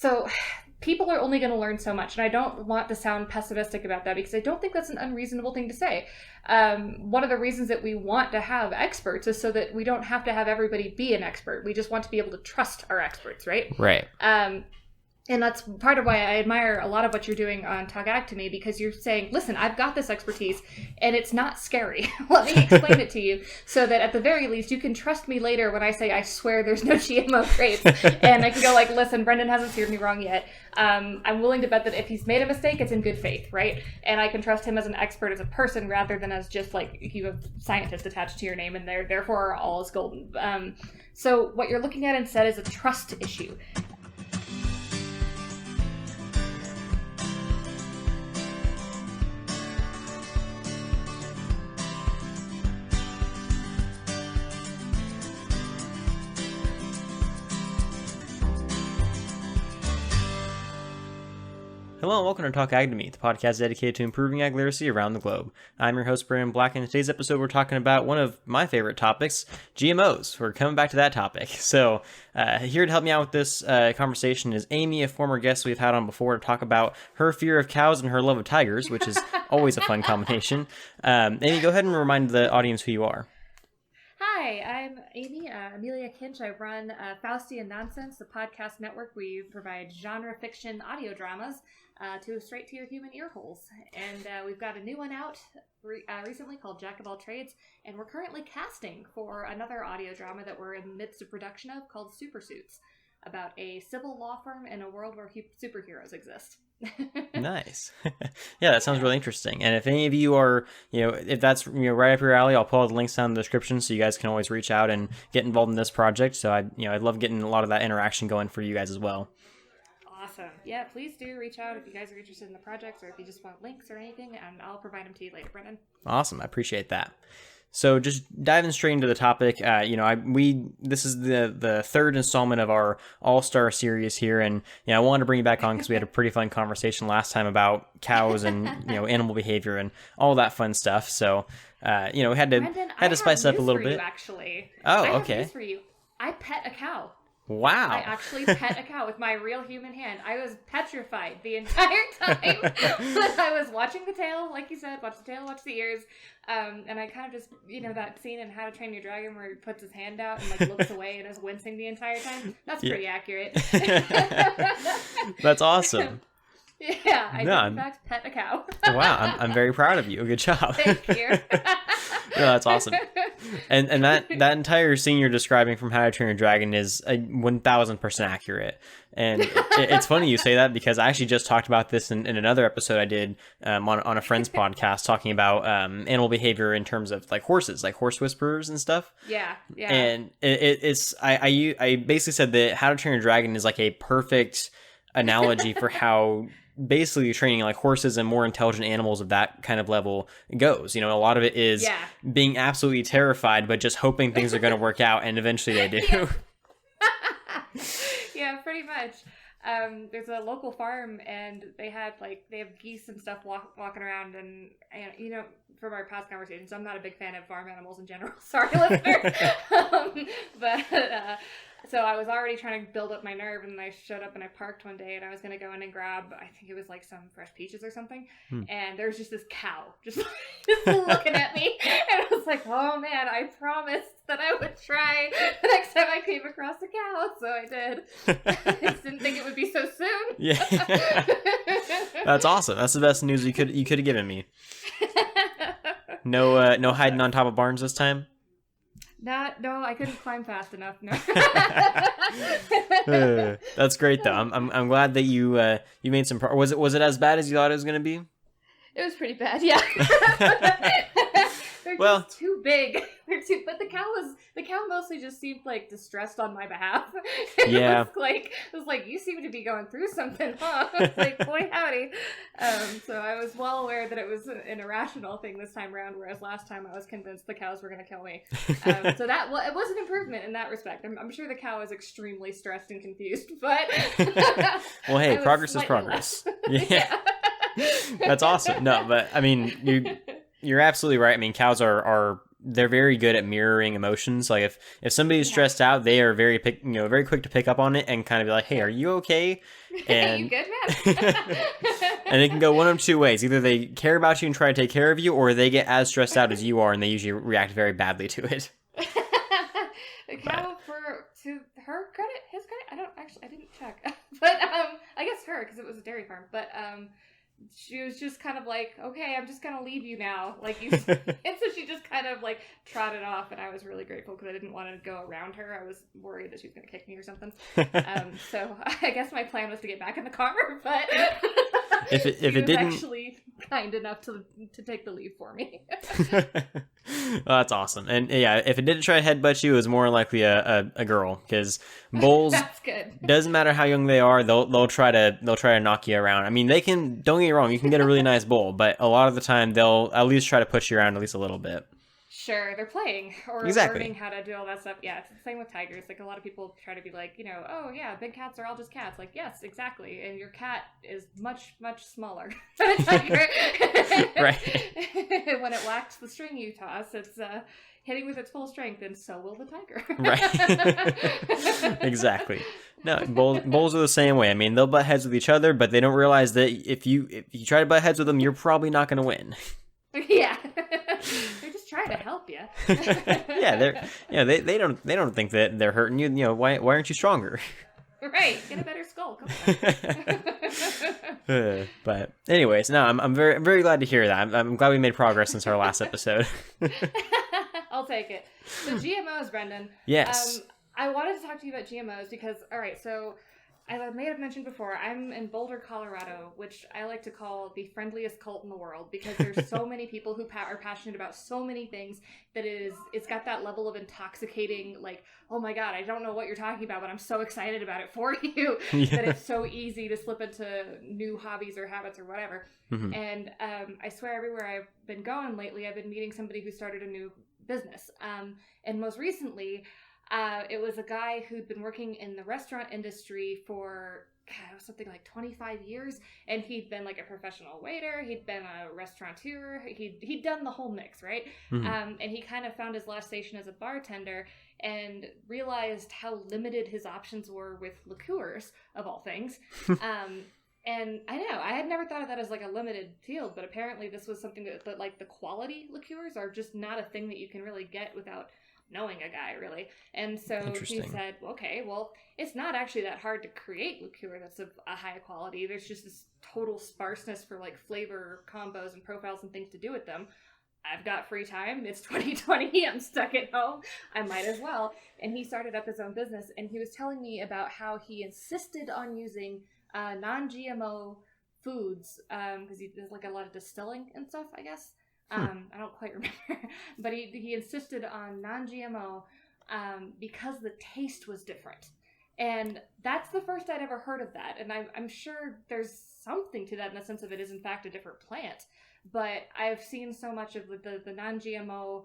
So people are only going to learn so much, and I don't want to sound pessimistic about that because I don't think that's an unreasonable thing to say. One of the reasons that we want to have experts is so that we don't have to have everybody be an expert. We just want to be able to trust our experts, right? Right. And that's part of why I admire a lot of what you're doing on Talk Ag to me, because you're saying, listen, I've got this expertise and it's not scary. Let me explain it to you so that at the very least you can trust me later when I say, I swear there's no GMO grapes. And I can go like, listen, Brendan hasn't steered me wrong yet. I'm willing to bet that if he's made a mistake, it's in good faith, right? And I can trust him as an expert, as a person, rather than as just like you have scientist attached to your name and therefore all is golden. So what you're looking at instead is a trust issue. Hello and welcome to Talk Ag to Me, the podcast dedicated to improving ag literacy around the globe. I'm your host, Brandon Black, and in today's episode we're talking about one of my favorite topics, GMOs. We're coming back to that topic. So here to help me out with this conversation is Amie, a former guest we've had on before, to talk about her fear of cows and her love of tigers, which is always a fun combination. Amie, go ahead and remind the audience who you are. Hi, I'm Amie, Amelia Kinch. I run Faustian Nonsense, the podcast network. We provide genre fiction audio dramas straight to your human ear holes. And we've got a new one out recently called Jack of All Trades, and we're currently casting for another audio drama that we're in the midst of production of called Super Suits, about a civil law firm in a world where superheroes exist. Nice. Yeah, that sounds really interesting. And if any of you are, if that's right up your alley, I'll put all the links down in the description so you guys can always reach out and get involved in this project. So I'd love getting a lot of that interaction going for you guys as well. Awesome. Yeah, please do reach out if you guys are interested in the projects or if you just want links or anything, and I'll provide them to you later, Brendan. Awesome. I appreciate that. So just diving straight into the topic, this is the third installment of our All-Star series here, and I wanted to bring you back on because we had a pretty fun conversation last time about cows and animal behavior and all that fun stuff. So we had to spice it up a little bit. Actually, oh, I have okay. news for you. I pet a cow. Wow. I actually pet a cow with my real human hand. I was petrified the entire time. But I was watching the tail, like you said, watch the tail, watch the ears. And I kind of just, that scene in How to Train Your Dragon where he puts his hand out and looks away and is wincing the entire time. That's pretty accurate. That's awesome. Yeah, I did in fact pet a cow. Wow, I'm very proud of you. Good job. Thank you. Yeah, that's awesome. And that entire scene you're describing from How to Train Your Dragon is 1,000% accurate. And it's funny you say that because I actually just talked about this in another episode I did on a friend's podcast talking about animal behavior in terms of horses, like horse whisperers and stuff. Yeah. And I basically said that How to Train Your Dragon is a perfect analogy for how basically training horses and more intelligent animals of that kind of level goes. A lot of it is being absolutely terrified, but just hoping things are going to work out, and eventually they do. Yeah, pretty much. There's a local farm, and they have geese and stuff walking around, and from our past conversations, I'm not a big fan of farm animals in general. Sorry, listeners. So I was already trying to build up my nerve, and I showed up and I parked one day, and I was going to go in and grab, I think it was some fresh peaches or something. And there was just this cow just looking at me. And I was like, oh man, I promised that I would try the next time I came across a cow. So I did. I just didn't think it would be so soon. Yeah. That's awesome. That's the best news you could have given me. No hiding on top of barns this time? No, I couldn't climb fast enough. No. That's great though. I'm glad that you made some was it as bad as you thought it was going to be? It was pretty bad, yeah. They're just too big. But the cow mostly just seemed distressed on my behalf. Yeah. It was like, you seem to be going through something, huh? I was like, boy howdy. So I was well aware that it was an irrational thing this time around, whereas last time I was convinced the cows were going to kill me. So it was an improvement in that respect. I'm sure the cow is extremely stressed and confused, but well, hey, progress is progress. Yeah. That's awesome. No, but I mean, you're absolutely right. I mean, cows are they're very good at mirroring emotions. Like if somebody's stressed out, they are very very quick to pick up on it and kind of be like, hey, are you okay? And you good, man? and it can go one of two ways. Either they care about you and try to take care of you, or they get as stressed out as you are and they usually react very badly to it. Cow, to her credit, his credit, I didn't check, but I guess her, because it was a dairy farm, but she was just kind of like, okay, I'm just gonna leave you now, like you. And so she just kind of like trotted off, and I was really grateful because I didn't want to go around her. I was worried that she was gonna kick me or something. So I guess my plan was to get back in the car, but if it didn't, actually kind enough to take the lead for me. Oh, that's awesome. And yeah, if it didn't try to headbutt you, it was more likely a girl, because bulls, that's good. Doesn't matter how young they are, they'll try to knock you around. I mean, they can, don't get me wrong, you can get a really nice bull, but a lot of the time they'll at least try to push you around at least a little bit. Sure, they're playing or learning how to do all that stuff. Yeah, it's the same with tigers. Like, a lot of people try to be like, oh yeah, big cats are all just cats. Like, yes, exactly. And your cat is much, much smaller than a tiger. Right. When it lacks the string you toss, it's hitting with its full strength, and so will the tiger. Right. Exactly. No, bulls are the same way. I mean, they'll butt heads with each other, but they don't realize that if you try to butt heads with them, you're probably not going to win. Yeah. They're just trying to help you. Yeah, they don't think that they're hurting you. Why aren't you stronger? Right, get a better skull. Come on. But anyways, no, I'm very glad to hear that. I'm glad we made progress since our last episode. I'll take it. So GMOs, Brendan. Yes. I wanted to talk to you about GMOs because, all right, so as I may have mentioned before, I'm in Boulder, Colorado, which I like to call the friendliest cult in the world, because there's so many people who are passionate about so many things that it's got that level of intoxicating, like, oh my God, I don't know what you're talking about, but I'm so excited about it for you, that it's so easy to slip into new hobbies or habits or whatever. Mm-hmm. And I swear everywhere I've been going lately, I've been meeting somebody who started a new business. And most recently, it was a guy who'd been working in the restaurant industry for something like 25 years, and he'd been like a professional waiter, he'd been a restaurateur, he'd done the whole mix, right? Mm-hmm. And he kind of found his last station as a bartender and realized how limited his options were with liqueurs, of all things. And I know, I had never thought of that as like a limited field, but apparently this was something that like the quality liqueurs are just not a thing that you can really get without knowing a guy, really. And so he said, okay, well, it's not actually that hard to create liqueur that's of a high quality. There's just this total sparseness for like flavor combos and profiles and things to do with them. I've got free time. It's 2020. I'm stuck at home. I might as well. And he started up his own business, and he was telling me about how he insisted on using non-GMO foods, because he does like a lot of distilling and stuff, I guess. I don't quite remember, but he insisted on non-GMO because the taste was different. And that's the first I'd ever heard of that. And I'm sure there's something to that in the sense of it is in fact a different plant. But I've seen so much of the non-GMO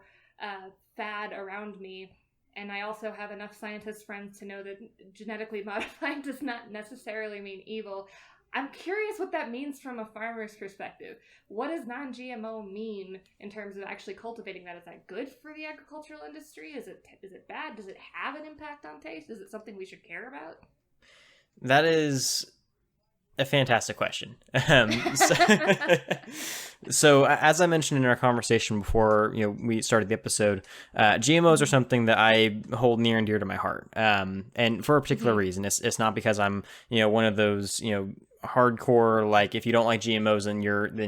fad around me. And I also have enough scientist friends to know that genetically modified does not necessarily mean evil. I'm curious what that means from a farmer's perspective. What does non-GMO mean in terms of actually cultivating that? Is that good for the agricultural industry? Is it bad? Does it have an impact on taste? Is it something we should care about? That is a fantastic question. So as I mentioned in our conversation before, we started the episode, GMOs are something that I hold near and dear to my heart. And for a particular reason, it's not because I'm, one of those, hardcore, like, if you don't like GMOs, then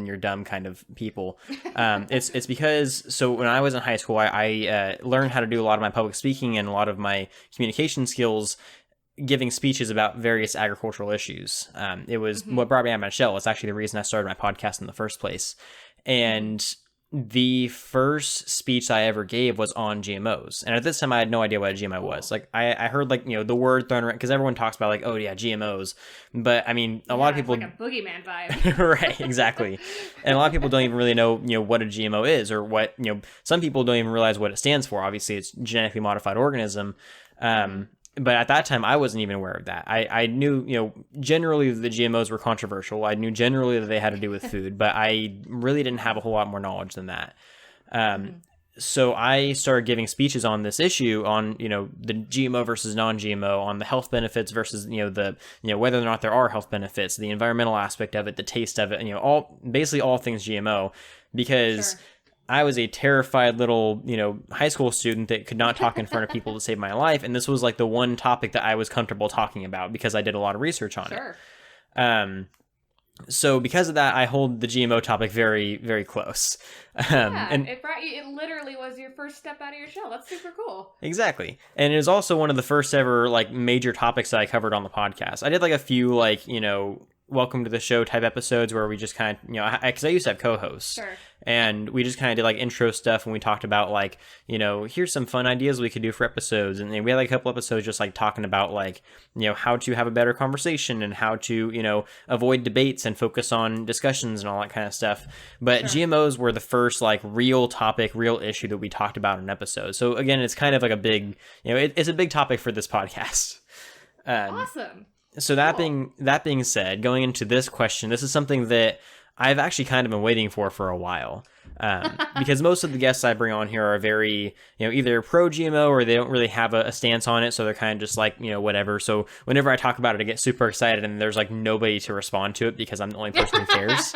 you're dumb kind of people. It's because, so when I was in high school, I learned how to do a lot of my public speaking and a lot of my communication skills giving speeches about various agricultural issues. It was what brought me out of my shell. It's actually the reason I started my podcast in the first place. And the first speech I ever gave was on GMOs. And at this time, I had no idea what a GMO was. Like, I heard, like, the word thrown around, because everyone talks about, like, oh, yeah, GMOs. But, I mean, a lot of people... It's like a boogeyman vibe. Right, exactly. And a lot of people don't even really know, what a GMO is, or what, some people don't even realize what it stands for. Obviously, it's genetically modified organism. But at that time, I wasn't even aware of that. I knew, generally the GMOs were controversial. I knew generally that they had to do with food, but I really didn't have a whole lot more knowledge than that. so I started giving speeches on this issue on, the GMO versus non-GMO, on the health benefits versus, whether or not there are health benefits, the environmental aspect of it, the taste of it, basically all things GMO, because Sure. I was a terrified little, high school student that could not talk in front of people to save my life. And this was like the one topic that I was comfortable talking about because I did a lot of research on Sure. it. So because of that, I hold the GMO topic very, very close. And it literally was your first step out of your shell. That's super cool. exactly. And it is also one of the first ever like major topics that I covered on the podcast. I did like a few like, welcome to the show type episodes where we just kind of, because I used to have co-hosts. Sure. And we just kind of did like intro stuff, and we talked about like, here's some fun ideas we could do for episodes. And then we had like a couple episodes just like talking about like, how to have a better conversation and how to, avoid debates and focus on discussions and all that kind of stuff. But Sure. GMOs were the first like real topic, real issue that we talked about in an episode. So again, it's kind of like a big, it's a big topic for this podcast. Awesome. So that being said, going into this question, this is something that I've actually kind of been waiting for a while, because most of the guests I bring on here are very, either pro GMO or they don't really have a stance on it. So they're kind of just like, whatever. So whenever I talk about it, I get super excited and there's like nobody to respond to it because I'm the only person who cares.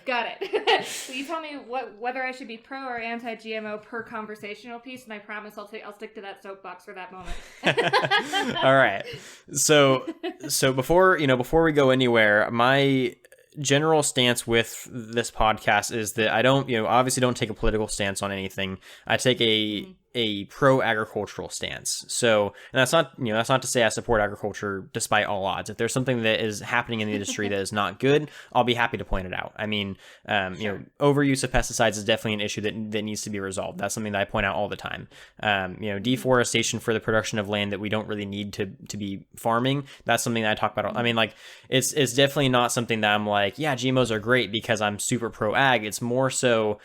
Got it. So you tell me whether I should be pro or anti GMO per conversational piece, and I promise I'll stick to that soapbox for that moment. All right. So before we go anywhere, my general stance with this podcast is that I don't, obviously don't take a political stance on anything. I take a pro-agricultural stance. So, and that's not to say I support agriculture despite all odds. If there's something that is happening in the industry that is not good, I'll be happy to point it out. I mean, overuse of pesticides is definitely an issue that needs to be resolved. That's something that I point out all the time. Deforestation for the production of land that we don't really need to be farming. That's something that I talk about. I mean, like, it's definitely not something that I'm like, yeah, GMOs are great because I'm super pro-ag. It's more so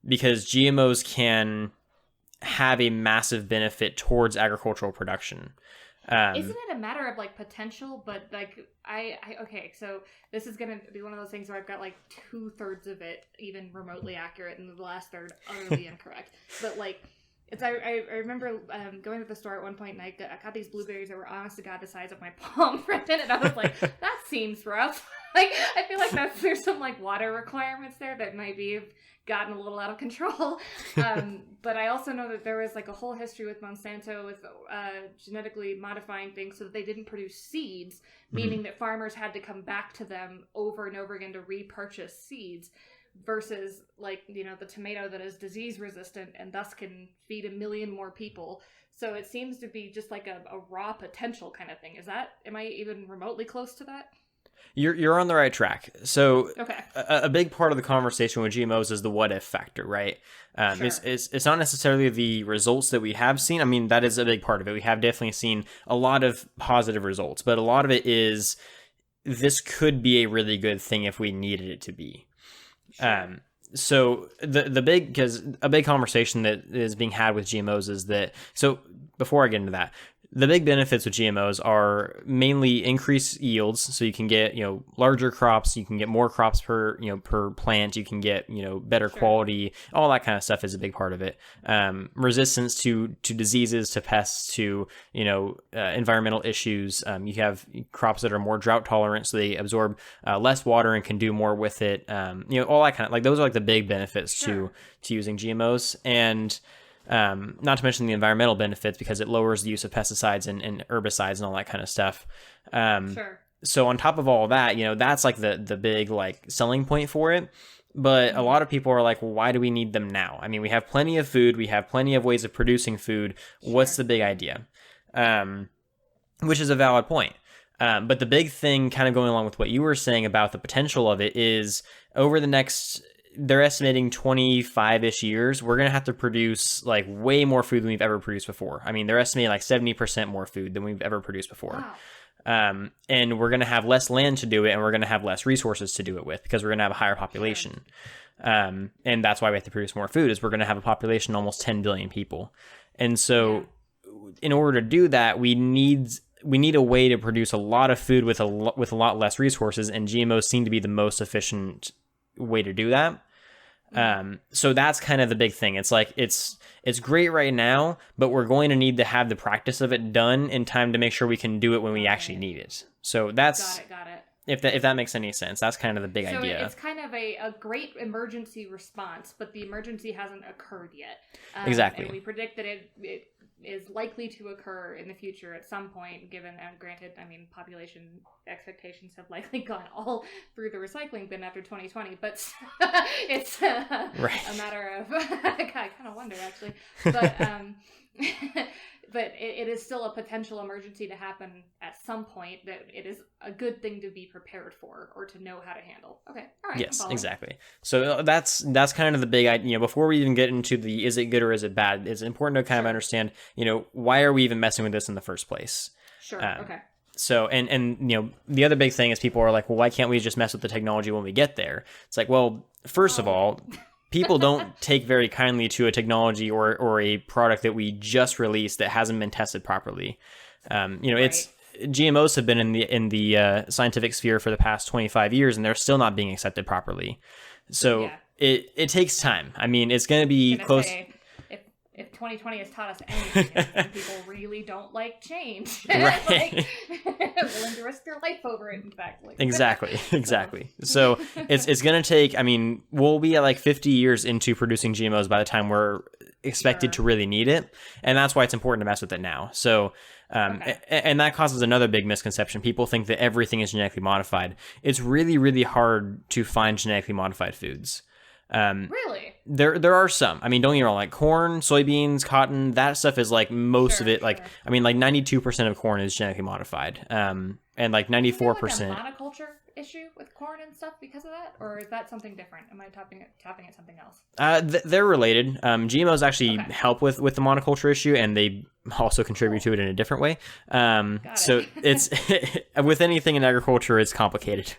because GMOs can have a massive benefit towards agricultural production. Isn't it a matter of like potential? But like okay, so this is gonna be one of those things where I've got like 2/3 of it even remotely accurate and the last third utterly incorrect. But like I remember going to the store at one point and I got these blueberries that were honest to God the size of my palm for a minute, and I was like, that seems rough. Like I feel like there's some like water requirements there that might be gotten a little out of control. But I also know that there was like a whole history with Monsanto with genetically modifying things so that they didn't produce seeds, meaning that farmers had to come back to them over and over again to repurchase seeds versus like, the tomato that is disease resistant and thus can feed 1 million more people. So it seems to be just like a raw potential kind of thing. Am I even remotely close to that? You're on the right track. So okay. a big part of the conversation with GMOs is the what if factor, right? Sure. It's not necessarily the results that we have seen. I mean, that is a big part of it. We have definitely seen a lot of positive results, but a lot of it is this could be a really good thing if we needed it to be. Sure. So because a big conversation that is being had with GMOs is that, so before I get into that, the big benefits with GMOs are mainly increased yields. So you can get, larger crops, you can get more crops per plant, you can get, better quality, all that kind of stuff is a big part of it. Resistance to diseases, to pests, to, environmental issues. You have crops that are more drought tolerant, so they absorb less water and can do more with it. All that kind of, like, those are like the big benefits to using GMOs. And not to mention the environmental benefits because it lowers the use of pesticides and herbicides and all that kind of stuff. So on top of all that, that's like the big like selling point for it. But a lot of people are like, well, why do we need them now? I mean, we have plenty of food. We have plenty of ways of producing food. What's the big idea? Which is a valid point. But the big thing kind of going along with what you were saying about the potential of it is over the next, they're estimating 25-ish years, we're going to have to produce like way more food than we've ever produced before. I mean, they're estimating like 70% more food than we've ever produced before. Wow. And we're going to have less land to do it, and we're going to have less resources to do it with because we're going to have a higher population. And that's why we have to produce more food, is we're going to have a population of almost 10 billion people. And so in order to do that, we need a way to produce a lot of food with a lot less resources, and GMOs seem to be the most efficient way to do that. So that's kind of the big thing. It's like it's great right now, but we're going to need to have the practice of it done in time to make sure we can do it when we actually need it. So that's got it. if that makes any sense. That's kind of the big idea. So it's kind of a great emergency response, but the emergency hasn't occurred yet. Exactly. And we predict that it is likely to occur in the future at some point, given, and granted, I mean, population expectations have likely gone all through the recycling bin after 2020, but it's a matter of, I kind of wonder, actually. But, but it is still a potential emergency to happen at some point that it is a good thing to be prepared for or to know how to handle. Okay, all right. Yes, exactly. So that's kind of the big idea. Before we even get into the is it good or is it bad, it's important to kind of understand, why are we even messing with this in the first place? Sure. Okay. So, and the other big thing is people are like, well, why can't we just mess with the technology when we get there? It's like, well, first of all, people don't take very kindly to a technology or a product that we just released that hasn't been tested properly. It's GMOs have been in the scientific sphere for the past 25 years, and they're still not being accepted properly. So it takes time. I mean, it's going to be close. If 2020 has taught us anything, it's when people really don't like change. Right. Willing to risk their life over it, in fact. Exactly. So it's going to take, I mean, we'll be at like 50 years into producing GMOs by the time we're expected to really need it. And that's why it's important to mess with it now. So, and that causes another big misconception. People think that everything is genetically modified. It's really, really hard to find genetically modified foods. Really? There are some. I mean, don't get me wrong, like corn, soybeans, cotton, that stuff is like most of it. Like, I mean, like 92% of corn is genetically modified. And like 94%. Is there like a monoculture issue with corn and stuff because of that? Or is that something different? Am I tapping at something else? They're related. GMOs actually help with the monoculture issue, and they also contribute to it in a different way. So it's with anything in agriculture, it's complicated.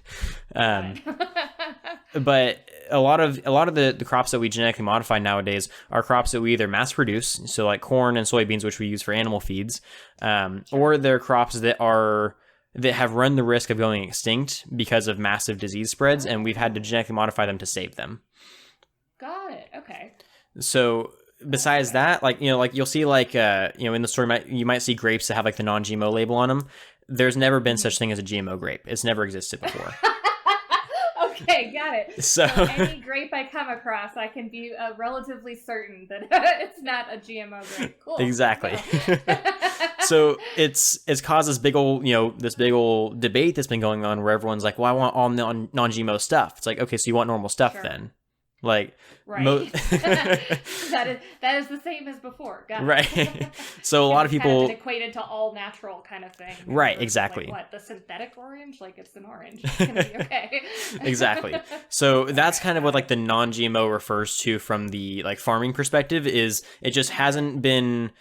But a lot of the crops that we genetically modify nowadays are crops that we either mass produce, so like corn and soybeans, which we use for animal feeds, or they're crops that have run the risk of going extinct because of massive disease spreads, and we've had to genetically modify them to save them. Got it. Okay. So besides that, like you'll see like in the store you might see grapes that have like the non-GMO label on them. There's never been such thing as a GMO grape. It's never existed before. Okay, got it. So any grape I come across, I can be relatively certain that it's not a GMO grape. Cool. Exactly. So it's caused this big old debate that's been going on where everyone's like, well, I want all non-GMO stuff. It's like, okay, so you want normal stuff then. Like, right. That is the same as before. Got it. Right. So a lot of people kind of equated to all natural kind of thing. Right. Exactly. Like what, the synthetic orange? Like it's an orange. It's gonna be okay. Exactly. So that's kind of what like the non-GMO refers to from the like farming perspective. Is it just hasn't been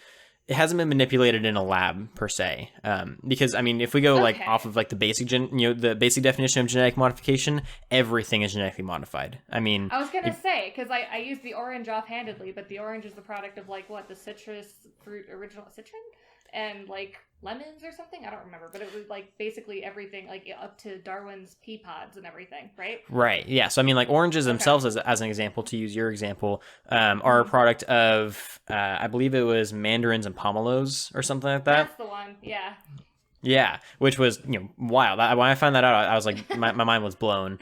manipulated in a lab per se, because I mean, if we go like off of like the basic the basic definition of genetic modification, everything is genetically modified. I mean, I was gonna say, because I used the orange offhandedly, but the orange is the product of like what, the citrus fruit, original citron, and like lemons or something. I don't remember, but it was like basically everything, like up to Darwin's pea pods and everything, right? Right. Yeah. So I mean, like oranges themselves, as an example, to use your example, are a product of I believe it was mandarins and pomelos or something like that. That's the one. Yeah. Yeah, which was wild. When I found that out, I was like, my mind was blown.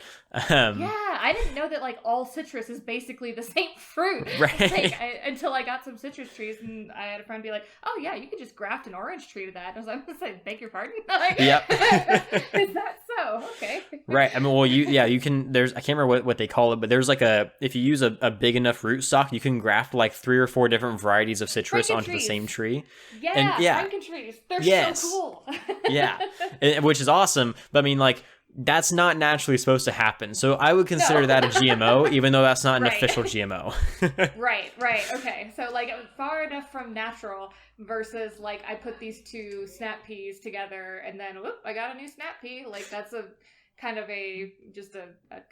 Yeah, I didn't know that like all citrus is basically the same fruit. Right. Until I got some citrus trees, and I had a friend be like, "Oh yeah, you could just graft an orange tree to that." And I was like, "Beg your pardon?" Like, yep. Is that so? Okay. Right. I mean, well, you can. There's I can't remember what they call it, but there's like if you use a big enough rootstock, you can graft like 3 or 4 different varieties of citrus onto the same tree. Yeah, and, Franken trees. They're so cool. Yeah, which is awesome. But I mean, like, that's not naturally supposed to happen. So I would consider that a GMO, even though that's not an official GMO. Right. Okay. So like far enough from natural versus like I put these 2 snap peas together and then whoop, I got a new snap pea. Like that's a kind of just a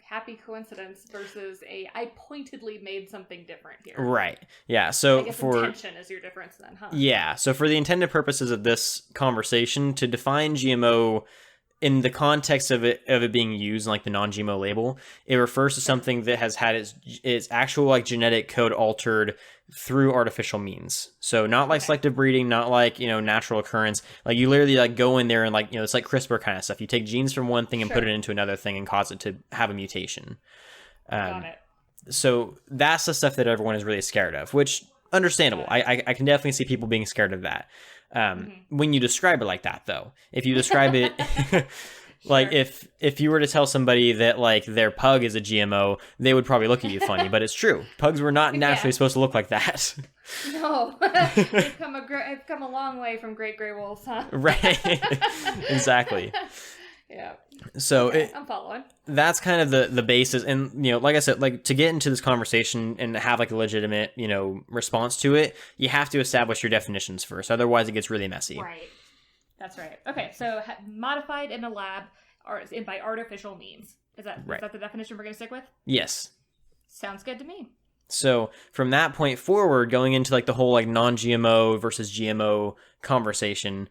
happy coincidence versus I pointedly made something different here. Right. Yeah. So I guess intention is your difference then, huh? Yeah. So for the intended purposes of this conversation, to define GMO in the context of it being used in like the non-GMO label, it refers to something that has had its actual like genetic code altered through artificial means. So not like selective breeding, not like, natural occurrence. Like you literally like go in there and like, it's like CRISPR kind of stuff. You take genes from one thing and put it into another thing and cause it to have a mutation. Got it. So that's the stuff that everyone is really scared of, which understandable. I can definitely see people being scared of that. When you describe it like that, though, if you describe it like if you were to tell somebody that like their pug is a GMO, they would probably look at you funny, but it's true. Pugs were not naturally supposed to look like that. No, they've come a long way from great gray wolves, huh? Right. Exactly. Yeah. So I'm following. That's kind of the basis. And, like I said, like to get into this conversation and have like a legitimate, response to it, you have to establish your definitions first. Otherwise it gets really messy. Right. That's right. Okay. So modified in a lab or by artificial means. Is that the definition we're going to stick with? Yes. Sounds good to me. So from that point forward, going into like the whole like non-GMO versus GMO conversation,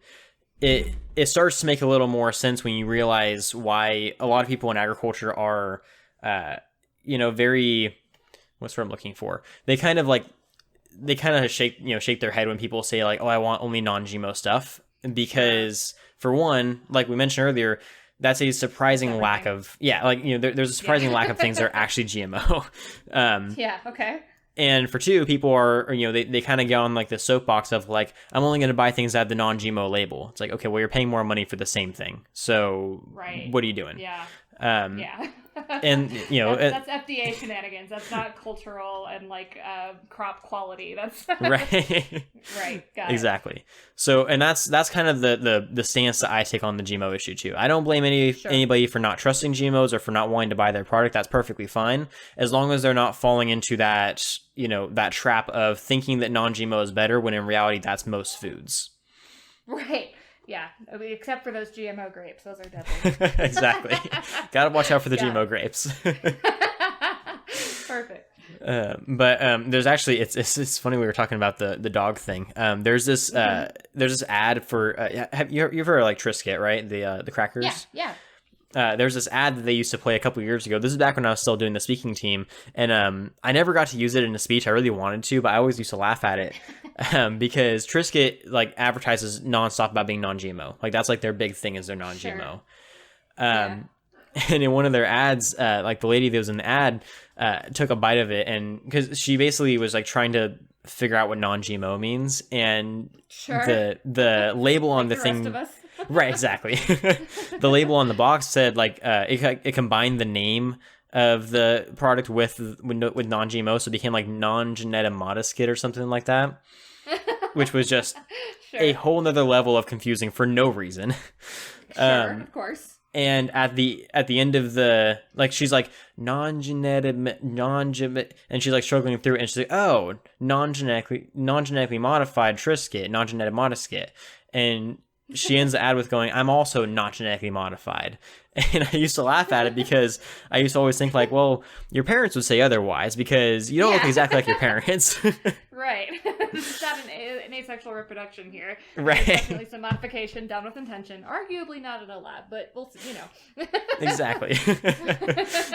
it starts to make a little more sense when you realize why a lot of people in agriculture are, very, what's what I'm looking for? They kind of shake their head when people say like, oh, I want only non-GMO stuff. Because for one, like we mentioned earlier, that's a surprising lack of, there's a surprising lack of things that are actually GMO. Okay. And for two, people are, they kind of get on like the soapbox of like, I'm only going to buy things that have the non-GMO label. It's like, okay, well, you're paying more money for the same thing. So what are you doing? Yeah. And, that's FDA shenanigans. That's not cultural and like crop quality. That's right. Right. Got exactly. So, and that's kind of the stance that I take on the GMO issue too. I don't blame anybody for not trusting GMOs or for not wanting to buy their product. That's perfectly fine. As long as they're not falling into that, that trap of thinking that non-GMO is better when in reality that's most foods. Right. Yeah, except for those GMO grapes. Those are deadly. Exactly. Gotta watch out for the GMO grapes. Perfect. But there's actually it's funny we were talking about the dog thing. There's this ad for have you ever heard of like Triscuit, right? The crackers. Yeah. There's this ad that they used to play a couple years ago. This is back when I was still doing the speaking team, and I never got to use it in a speech. I really wanted to, but I always used to laugh at it because Triscuit like advertises nonstop about being non-GMO. Like that's like their big thing is they're non-GMO. And in one of their ads, like the lady that was in the ad took a bite of it, and because she basically was like trying to figure out what non-GMO means, and the label on the thing. Right, exactly. The label on the box said like it combined the name of the product with non-GMO, so it became like non-Genetic or something like that, which was just a whole nother level of confusing for no reason. Of course. And at the end of the like, she's like non-genetic, and she's like struggling through it, and she's like, oh, non-genetically modified Triscuit, non-genetic modiskit, and she ends the ad with going, I'm also not genetically modified. And I used to laugh at it because I used to always think like, well, your parents would say otherwise because you don't look exactly like your parents. Right. It's not an asexual reproduction here. Right. There's definitely some modification done with intention. Arguably not in a lab, but we'll see, Exactly.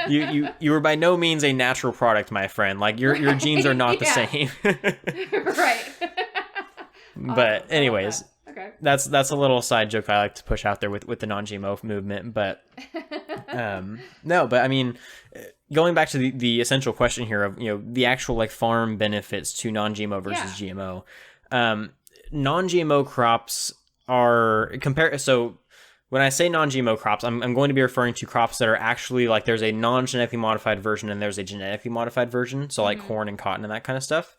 You were by no means a natural product, my friend. Like your genes are not the same. Right. But anyways. Okay. That's a little side joke I like to push out there with the non-GMO movement, but no, but I mean, going back to the essential question here of the actual like farm benefits to non-GMO versus GMO, non-GMO crops are So when I say non-GMO crops, I'm going to be referring to crops that are actually like there's a non-genetically modified version and there's a genetically modified version, so like corn and cotton and that kind of stuff.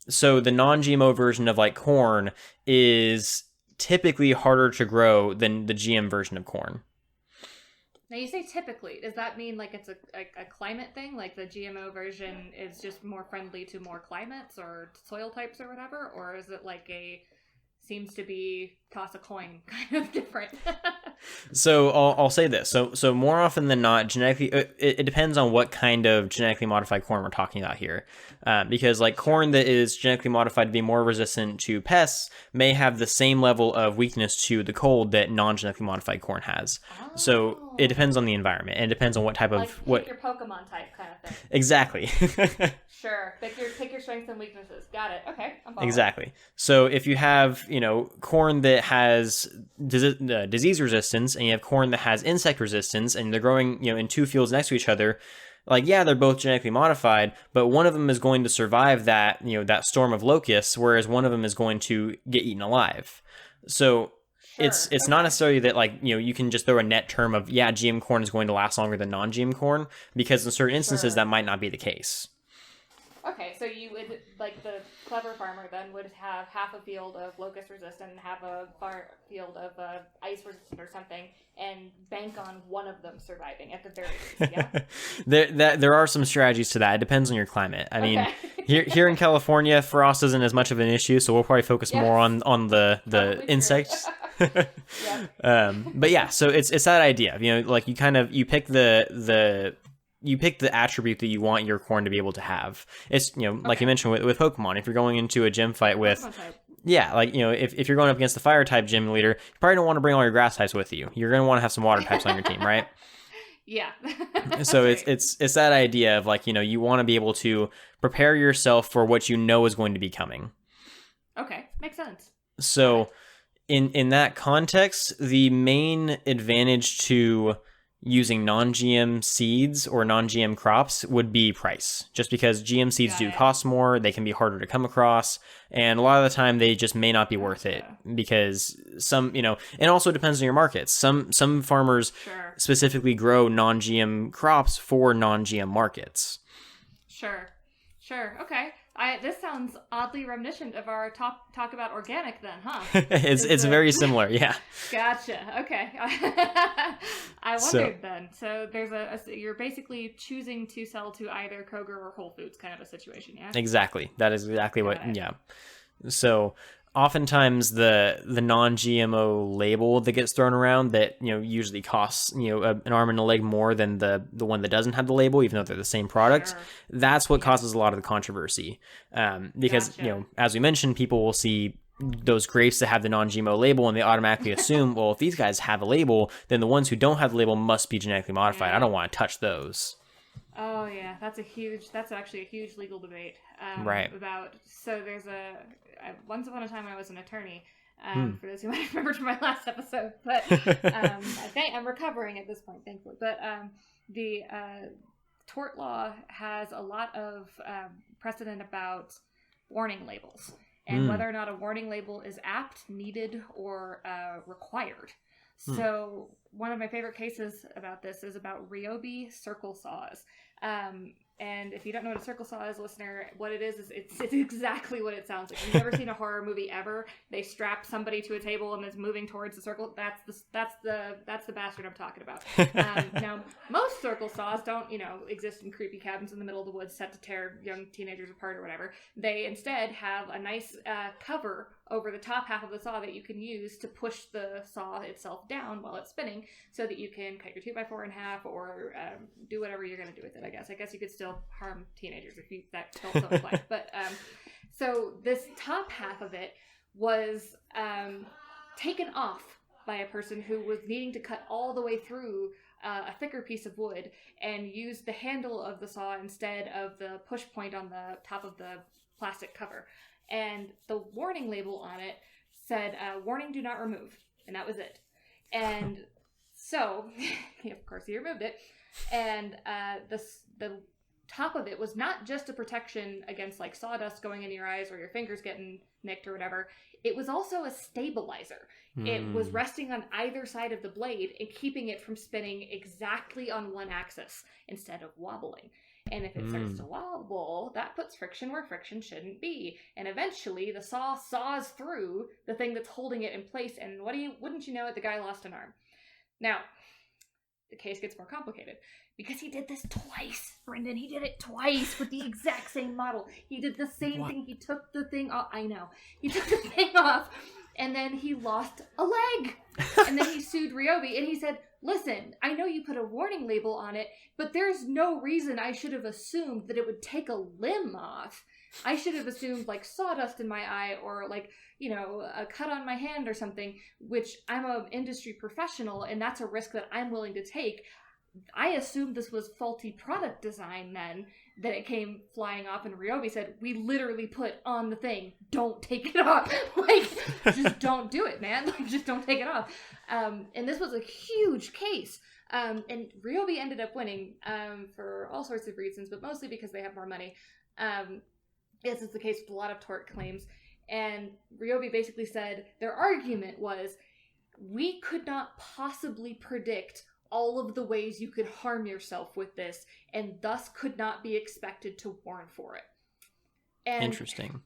So the non-GMO version of like corn is typically harder to grow than the GM version of corn. Now you say typically, does that mean like it's a climate thing? Like the GMO version is just more friendly to more climates or soil types or whatever? Or is it like a seems to be toss a coin kind of different. So I'll say this. So more often than not, genetically, it depends on what kind of genetically modified corn we're talking about here. Because like corn that is genetically modified to be more resistant to pests may have the same level of weakness to the cold that non-genetically modified corn has. Oh. So it depends on the environment, and it depends on what type of pick your Pokemon type kind of thing. Exactly. Sure. Pick your strengths and weaknesses. Got it. Okay. I'm following. Exactly. So if you have, corn that has disease resistance, and you have corn that has insect resistance, and they're growing, in two fields next to each other, like, yeah, they're both genetically modified, but one of them is going to survive that, that storm of locusts, whereas one of them is going to get eaten alive. So Sure. it's not necessarily that, like, you can just throw a net term of, yeah, GM corn is going to last longer than non-GM corn, because in certain instances that might not be the case. Okay, so you would, like, the clever farmer then would have half a field of locust resistant and half a field of ice resistant or something, and bank on one of them surviving at the very least, yeah? There are some strategies to that. It depends on your climate. I mean, Okay. here in California, frost isn't as much of an issue, so we'll probably focus more on the insects. Yeah. But yeah, so it's that idea. Like you pick the attribute that you want your corn to be able to have. It's, like you mentioned with Pokemon, if you're going into a gym fight with, yeah, like, if you're going up against the fire type gym leader, you probably don't want to bring all your grass types with you. You're going to want to have some water types on your team, right? Yeah. So it's that idea of, like, you want to be able to prepare yourself for what you know is going to be coming. Okay, makes sense. So in that context, the main advantage to using non-GM seeds or non-GM crops would be price, just because GM seeds do cost more, they can be harder to come across, and a lot of the time they just may not be worth it, because some, and also depends on your markets. Some farmers specifically grow non-GM crops for non-GM markets. Sure. Okay. This sounds oddly reminiscent of our talk about organic then, huh? It's very similar, yeah. Gotcha. Okay. I wondered then. So there's you're basically choosing to sell to either Kroger or Whole Foods kind of a situation, yeah? Exactly. That is exactly yeah. So oftentimes the non-GMO label that gets thrown around that, usually costs, an arm and a leg more than the one that doesn't have the label, even though they're the same product. That's what causes a lot of the controversy. Because, as we mentioned, people will see those grapes that have the non-GMO label and they automatically assume, well, if these guys have a label, then the ones who don't have the label must be genetically modified. I don't want to touch those. Oh yeah, that's actually a huge legal debate. Right. So there's once upon a time I was an attorney, for those who might remember from my last episode, but I'm recovering at this point, thankfully. But the tort law has a lot of precedent about warning labels and whether or not a warning label is apt, needed, or required. So one of my favorite cases about this is about Ryobi circle saws. And if you don't know what a circle saw is, listener, what it is it's exactly what it sounds like. You've never seen a horror movie ever. They strap somebody to a table and is moving towards the circle. That's the bastard I'm talking about. Now, most circle saws don't, exist in creepy cabins in the middle of the woods set to tear young teenagers apart or whatever. They instead have a nice cover over the top half of the saw that you can use to push the saw itself down while it's spinning, so that you can cut your 2x4 in half or do whatever you're going to do with it. I guess you could still harm teenagers if that felt so inclined. But so this top half of it was taken off by a person who was needing to cut all the way through a thicker piece of wood and used the handle of the saw instead of the push point on the top of the plastic cover. And the warning label on it said, warning, do not remove. And that was it. And so, of course, he removed it. And the top of it was not just a protection against, like, sawdust going into your eyes or your fingers getting nicked or whatever. It was also a stabilizer. It was resting on either side of the blade and keeping it from spinning exactly on one axis instead of wobbling. And if it starts to wobble, that puts friction where friction shouldn't be. And eventually, the saw saws through the thing that's holding it in place, and wouldn't you know it, the guy lost an arm. Now, the case gets more complicated, because he did this twice, Brendan. He did it twice with the exact same model. He did the same thing. He took the thing off. I know. He took the thing off and then he lost a leg. And then he sued Ryobi, and he said, listen, I know you put a warning label on it, but there's no reason I should have assumed that it would take a limb off. I should have assumed, like, sawdust in my eye or, like, you know, a cut on my hand or something, which I'm an industry professional, and that's a risk that I'm willing to take. I assumed this was faulty product design then, that it came flying off, and Ryobi said, we literally put on the thing, don't take it off. Like, just don't do it, man. Like, just don't take it off. And this was a huge case. And Ryobi ended up winning for all sorts of reasons, but mostly because they have more money. This is the case with a lot of tort claims. And Ryobi basically said their argument was, we could not possibly predict all of the ways you could harm yourself with this, and thus could not be expected to warn for it. And, interesting.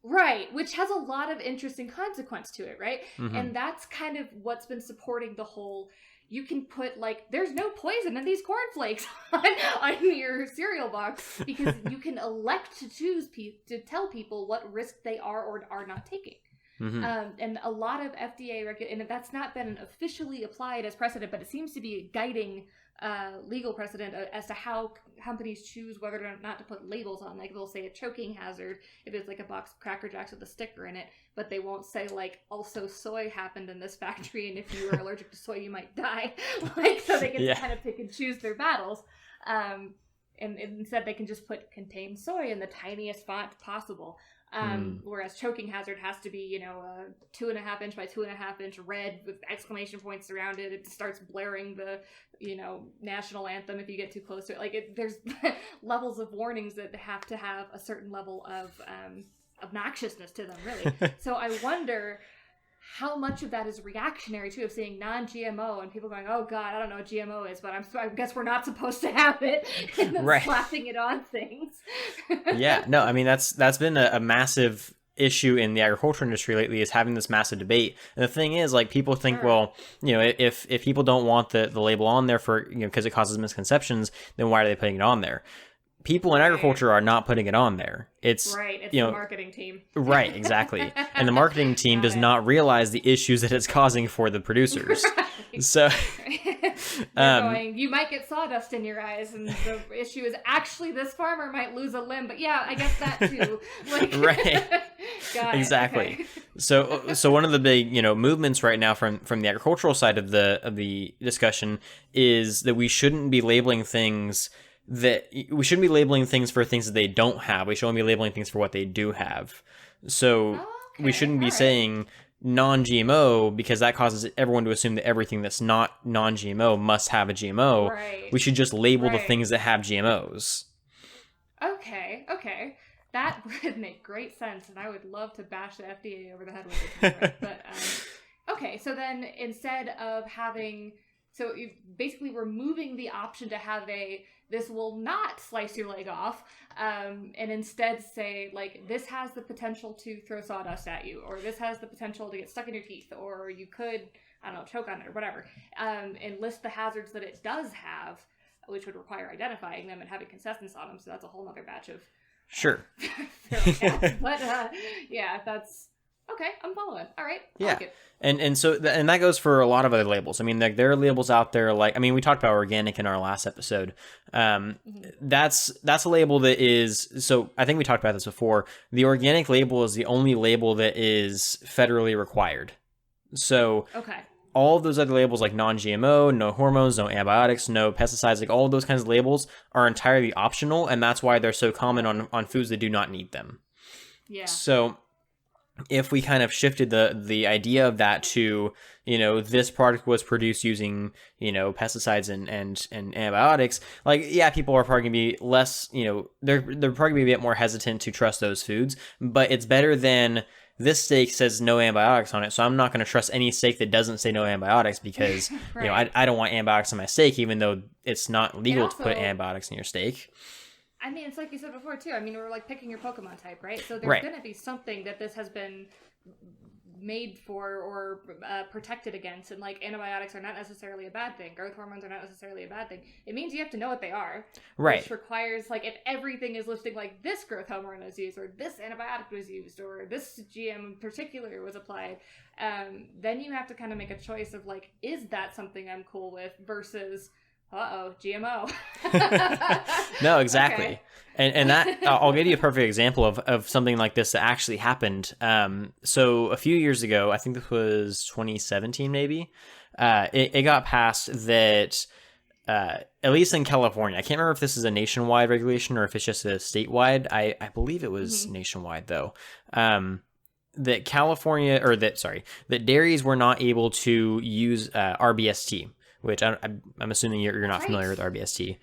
Right, which has a lot of interesting consequence to it, right? Mm-hmm. And that's kind of what's been supporting the whole, you can put, like, there's no poison in these cornflakes on your cereal box, because you can elect to choose to tell people what risk they are or are not taking. Mm-hmm. And a lot of FDA, and that's not been officially applied as precedent, but it seems to be a guiding legal precedent as to how companies choose whether or not to put labels on. Like, they'll say a choking hazard if it's like a box of Cracker Jacks with a sticker in it, but they won't say, like, also soy happened in this factory, and if you are allergic to soy, you might die. Like, so they can kind of pick and choose their battles. And instead, they can just put contain soy in the tiniest font possible. Whereas choking hazard has to be, you know, a 2.5 inch by 2.5 inch red with exclamation points around it. It starts blaring the, you know, national anthem if you get too close to it. Like, there's levels of warnings that have to have a certain level of obnoxiousness to them, really. So I wonder how much of that is reactionary too, of saying non-GMO and people going, oh god, I don't know what GMO is, but I guess we're not supposed to have it, and then slapping it on things. Yeah, no, I mean, that's been a massive issue in the agriculture industry lately, is having this massive debate. And the thing is, like, people think, well, you know, if people don't want the label on there for, you know, because it causes misconceptions, then why are they putting it on there? People in agriculture are not putting it on there. It's it's, you know, the marketing team. Right, exactly. And the marketing team does not realize the issues that it's causing for the producers. Right. So going, you might get sawdust in your eyes, and the issue is actually this farmer might lose a limb, but yeah, I guess that too. Like, right. Got exactly. Okay. So one of the big, you know, movements right now from the agricultural side of the discussion is that we shouldn't be labeling things for things that they don't have. We should only be labeling things for what they do have. So we shouldn't be saying non-GMO, because that causes everyone to assume that everything that's not non-GMO must have a GMO. Right. We should just label the things that have GMOs. Okay. That would make great sense, and I would love to bash the FDA over the head with it. But okay, so then instead of having, so you're basically removing the option to have this will not slice your leg off, and instead say, like, this has the potential to throw sawdust at you, or this has the potential to get stuck in your teeth, or you could, I don't know, choke on it, or whatever, and list the hazards that it does have, which would require identifying them and having consistence on them, so that's a whole nother batch of... Sure. But, yeah, that's... Okay, I'm following. All right. I like it. And so that goes for a lot of other labels. I mean, like, there are labels out there, like, I mean, we talked about organic in our last episode. That's a label that is, so I think we talked about this before. The organic label is the only label that is federally required. So all of those other labels, like non-GMO, no hormones, no antibiotics, no pesticides, like all of those kinds of labels are entirely optional, and that's why they're so common on foods that do not need them. Yeah. So if we kind of shifted the idea of that to, you know, this product was produced using, you know, pesticides and antibiotics, like, yeah, people are probably gonna be less, you know, they're probably gonna be a bit more hesitant to trust those foods, but it's better than this steak says no antibiotics on it, so I'm not going to trust any steak that doesn't say no antibiotics, because you know, I don't want antibiotics in my steak, even though it's not legal to put antibiotics in your steak. I mean, it's like you said before, too. I mean, we're like picking your Pokemon type, right? So there's going to be something that this has been made for or protected against, and like antibiotics are not necessarily a bad thing, growth hormones are not necessarily a bad thing. It means you have to know what they are, right? Which requires, like, if everything is listing like this growth hormone was used, or this antibiotic was used, or this GM in particular was applied, then you have to kind of make a choice of like, is that something I'm cool with versus GMO. No, exactly. Okay. And that, I'll give you a perfect example of something like this that actually happened. So a few years ago, I think this was 2017 maybe, it got passed that, at least in California, I can't remember if this is a nationwide regulation or if it's just a statewide. I believe it was nationwide though. That that dairies were not able to use RBST, which I'm assuming you're not familiar with RBST.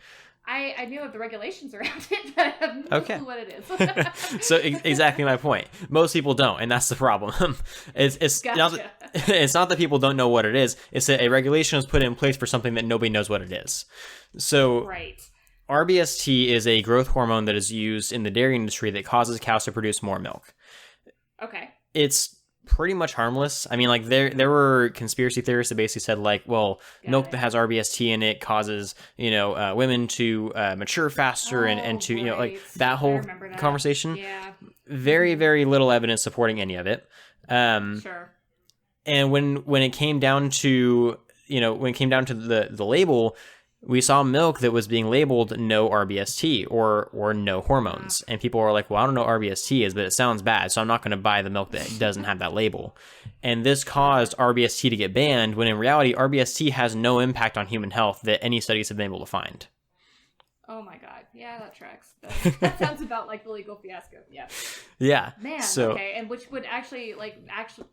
I knew of the regulations around it, but I have no clue what it is. So exactly my point. Most people don't, and that's the problem. It's Gotcha. It's not that people don't know what it is. It's that a regulation is put in place for something that nobody knows what it is. So right. RBST is a growth hormone that is used in the dairy industry that causes cows to produce more milk. Okay. It's pretty much harmless. I mean, like there were conspiracy theorists that basically said like, well, milk that has RBST in it causes, women to mature faster and to, like that whole conversation. Yeah. Very, very little evidence supporting any of it. Sure. And when it came down to, the label, we saw milk that was being labeled no RBST or no hormones. And people were like, well, I don't know what RBST is, but it sounds bad, so I'm not going to buy the milk that doesn't have that label. And this caused RBST to get banned, when in reality, RBST has no impact on human health that any studies have been able to find. Oh my God. Yeah, that tracks. That sounds about like the legal fiasco. Yeah. Yeah. Man, so, okay. And which would actually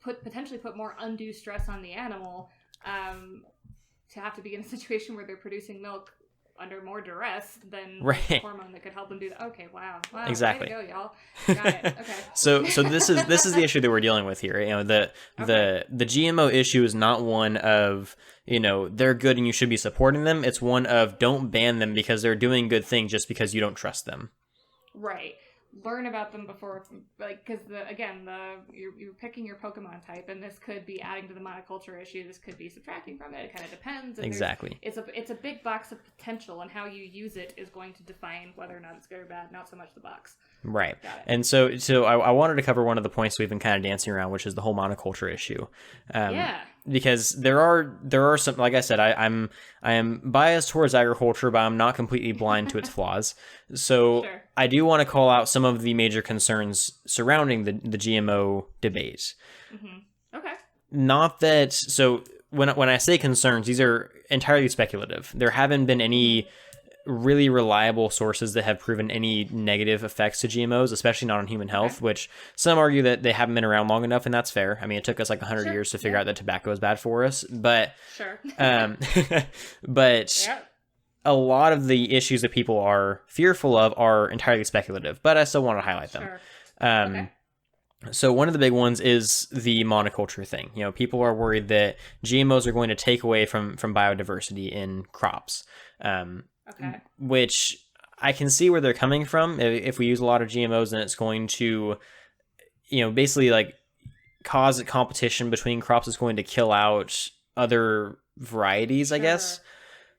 potentially put more undue stress on the animal, to have to be in a situation where they're producing milk under more duress than the hormone that could help them do that. Okay, wow. Exactly. Way to go, y'all. Got it. Okay. So this is the issue that we're dealing with here. The GMO issue is not one of, they're good and you should be supporting them. It's one of, don't ban them because they're doing good things just because you don't trust them. Right. Learn about them before, like, because you're picking your Pokemon type, and this could be adding to the monoculture issue. This could be subtracting from it. It kind of depends. And exactly. It's a big box of potential, and how you use it is going to define whether or not it's good or bad. Not so much the box. Right. And so I wanted to cover one of the points we've been kind of dancing around, which is the whole monoculture issue. Because there are some, like I said, I am biased towards agriculture, but I'm not completely blind to its flaws. So sure. I do want to call out some of the major concerns surrounding the GMO debate. Mm-hmm. Okay. Not that, so when I say concerns, these are entirely speculative. There haven't been any really reliable sources that have proven any negative effects to GMOs, especially not on human health, which some argue that they haven't been around long enough, and that's fair. I mean, it took us like 100 years to figure out that tobacco is bad for us, but but a lot of the issues that people are fearful of are entirely speculative, but I still want to highlight them. So one of the big ones is the monoculture thing. People are worried that GMOs are going to take away from biodiversity in crops. Which I can see where they're coming from. If we use a lot of GMOs, then it's going to, basically like cause a competition between crops. It's going to kill out other varieties, I guess.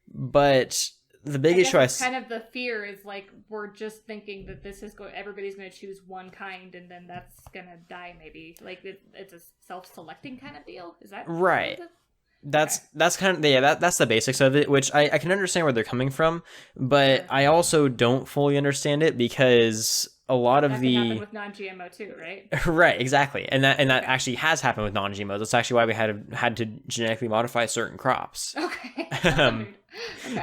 But the big issue, kind of the fear is like, we're just thinking that everybody's going to choose one kind, and then that's going to die. Maybe like it's a self-selecting kind of deal. Is that right? That's kind of that's the basics of it, which I can understand where they're coming from, but I also don't fully understand it, because a lot of that could happen with non-GMO too, right? Right, exactly, and that actually has happened with non-GMOs. That's actually why we had to genetically modify certain crops. Okay.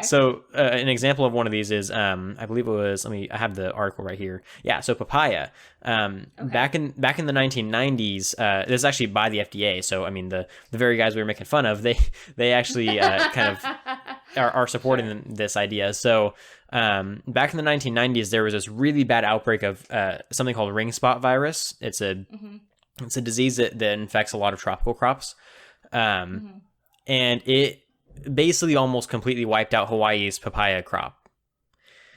So an example of one of these is I believe it was, I have the article right here. Yeah, so papaya. Back in the 1990s, this is actually by the FDA. So I mean the very guys we were making fun of, they actually kind of are supporting this idea. So back in the 1990s, there was this really bad outbreak of something called ring spot virus. It's a disease that infects a lot of tropical crops, and it basically almost completely wiped out Hawaii's papaya crop.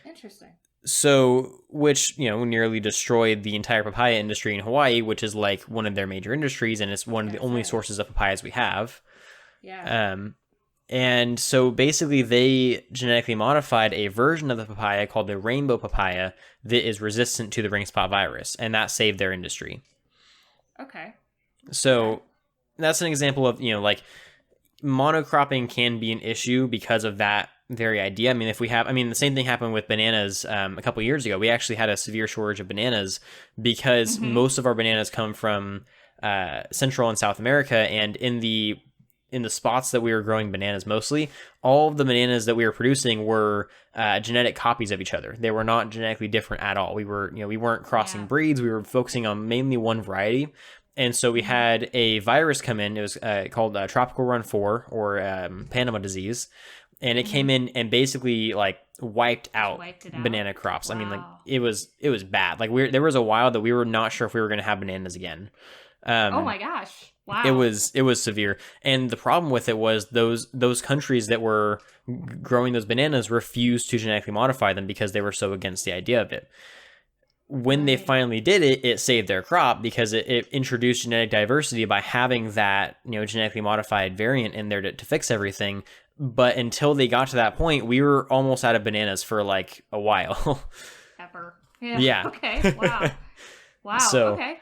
Interesting. So, which, nearly destroyed the entire papaya industry in Hawaii, which is like one of their major industries, and it's one of the only sources of papayas we have. Yeah. And so basically they genetically modified a version of the papaya called the rainbow papaya that is resistant to the ring spot virus, and that saved their industry. Okay. So that's an example of, like monocropping can be an issue because of that very idea. I mean, the same thing happened with bananas a couple years ago. We actually had a severe shortage of bananas because most of our bananas come from Central and South America, and in the spots that we were growing bananas mostly, all of the bananas that we were producing were genetic copies of each other. They were not genetically different at all. We weren't crossing breeds. We were focusing on mainly one variety. And so we had a virus come in. It was called Tropical Run 4 or Panama disease. And it came in and basically like wiped out banana crops. Wow. I mean, like it was bad. Like there was a while that we were not sure if we were going to have bananas again. Oh my gosh. Wow. It was severe. And the problem with it was those countries that were growing those bananas refused to genetically modify them because they were so against the idea of it. When they finally did it, it saved their crop because it introduced genetic diversity by having that, genetically modified variant in there to fix everything. But until they got to that point, we were almost out of bananas for like a while. Ever. Yeah. Okay. Wow. Wow. Okay.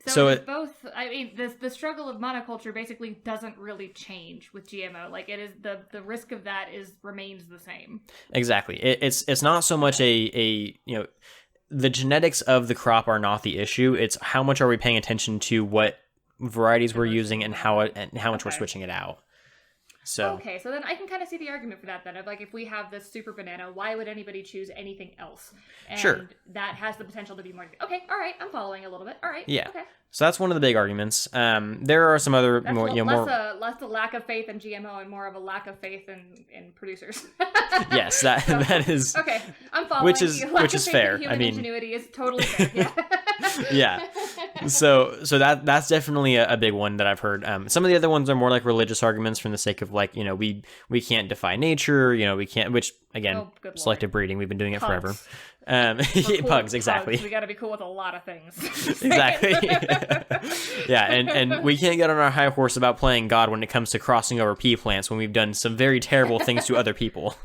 So it's both. I mean, the struggle of monoculture basically doesn't really change with GMO. Like it is the risk of that remains the same. Exactly. It's not so much the genetics of the crop are not the issue. It's how much are we paying attention to what varieties we're using and how much we're switching it out. So okay, so then I can kind of see the argument for that then of like if we have this super banana, why would anybody choose anything else? And sure. That has the potential to be more. Okay, all right, I'm following a little bit. All right. Yeah. Okay. So that's one of the big arguments. There are some other that's more, less a lack of faith in GMO and more of a lack of faith in producers. Yes, that is okay. I'm following. Which is fair. I mean, ingenuity is totally fair. Yeah. Yeah. So that's definitely a big one that I've heard. Some of the other ones are more like religious arguments from the sake of like, we can't defy nature, we can't, which again, selective breeding, we've been doing it forever. Cool pugs, exactly. Pugs. We got to be cool with a lot of things. Exactly. Yeah, and we can't get on our high horse about playing God when it comes to crossing over pea plants when we've done some very terrible things to other people.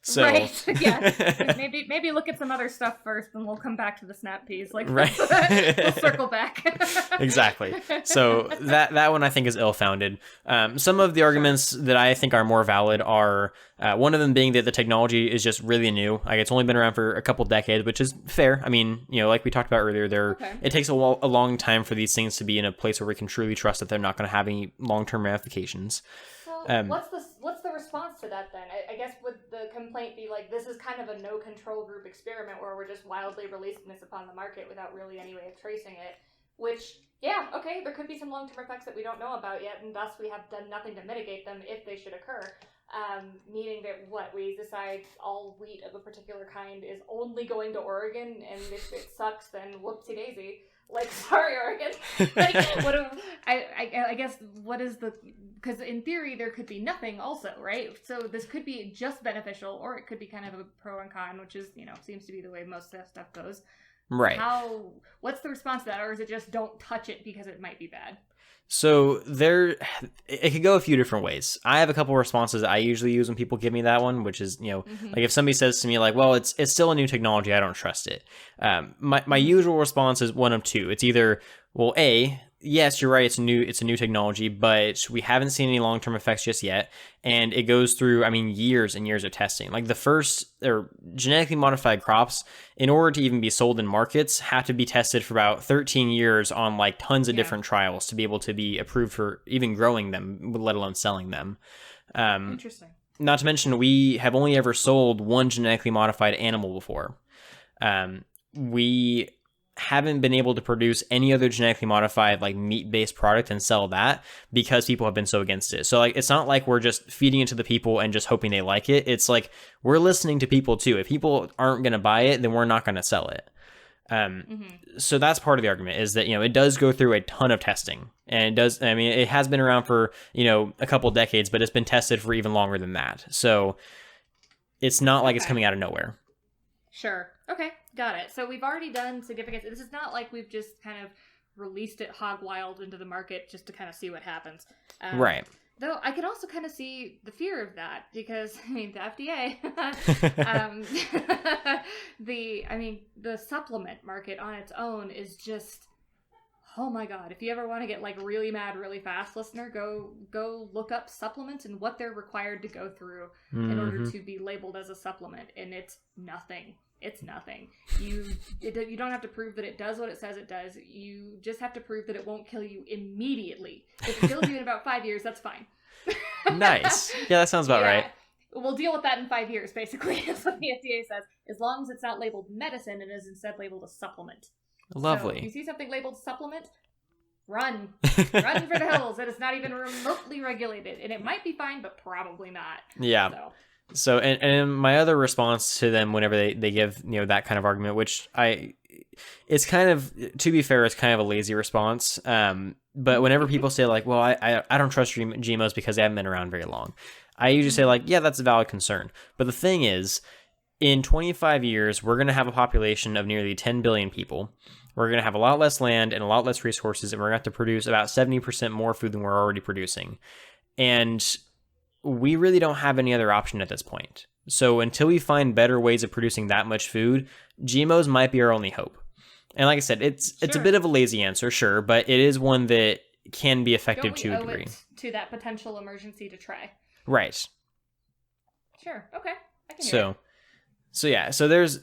So right. Yeah. Maybe look at some other stuff first, and we'll come back to the snap peas. Like right. We'll circle back. Exactly. So that one I think is ill-founded. Some of the arguments that I think are more valid are one of them being that the technology is just really new. Like it's only been around for a couple decades, which is fair. I mean, like we talked about earlier, it takes a long time for these things to be in a place where we can truly trust that they're not going to have any long-term ramifications. So what's the response to that then? I guess would the complaint be like this is kind of a no control group experiment where we're just wildly releasing this upon the market without really any way of tracing it? Which, yeah, okay, there could be some long-term effects that we don't know about yet, and thus we have done nothing to mitigate them if they should occur. Meaning that we decide all wheat of a particular kind is only going to Oregon, and if it sucks, then whoopsie daisy. Like, sorry, Oregon. Like, I guess what is because in theory there could be nothing also, right? So this could be just beneficial, or it could be kind of a pro and con, which is, seems to be the way most stuff goes. Right. What's the response to that, or is it just don't touch it because it might be bad? So it could go a few different ways. I have a couple of responses I usually use when people give me that one, which is, like if somebody says to me like, well, it's still a new technology, I don't trust it. My usual response is one of two. It's either, well, A, yes, you're right, it's a new technology, but we haven't seen any long-term effects just yet. And it goes through, years and years of testing. Like the first or genetically modified crops, in order to even be sold in markets, have to be tested for about 13 years on like tons of different trials to be able to be approved for even growing them, let alone selling them. Interesting. Not to mention, we have only ever sold one genetically modified animal before. We haven't been able to produce any other genetically modified like meat-based product and sell that because people have been so against it. So like it's not like we're just feeding it to the people and just hoping they like it. It's like we're listening to people too. If people aren't going to buy it, then we're not going to sell it. So that's part of the argument is that, it does go through a ton of testing, and it has been around for, a couple decades, but it's been tested for even longer than that. So it's not like it's coming out of nowhere. Sure. Okay, got it. So we've already done significant. This is not like we've just kind of released it hog wild into the market just to kind of see what happens. Right. Though I can also kind of see the fear of that because, I mean, the FDA, the supplement market on its own is just, oh my God. If you ever want to get like really mad really fast, listener, go look up supplements and what they're required to go through in order to be labeled as a supplement. And it's nothing. It's nothing. You don't have to prove that it does what it says it does. You just have to prove that it won't kill you immediately. If it kills you in about 5 years, that's fine. Nice. Yeah, that sounds about right. We'll deal with that in 5 years, basically. That's what the FDA says. As long as it's not labeled medicine and is instead labeled a supplement. Lovely. So if you see something labeled supplement, run. Run for the hills. It is not even remotely regulated. And it might be fine, but probably not. Yeah. So, and my other response to them whenever they give, that kind of argument, which it's kind of, to be fair, it's kind of a lazy response. But whenever people say like, well, I don't trust GMOs because they haven't been around very long, I usually say like, yeah, that's a valid concern. But the thing is, in 25 years, we're going to have a population of nearly 10 billion people. We're going to have a lot less land and a lot less resources, and we're going to have to produce about 70% more food than we're already producing. And we really don't have any other option at this point. So until we find better ways of producing that much food, GMOs might be our only hope. And like I said, it's a bit of a lazy answer, sure, but it is one that can be effective to a degree. To that potential emergency to try. Right. Sure. Okay. I can hear it. So yeah. So there's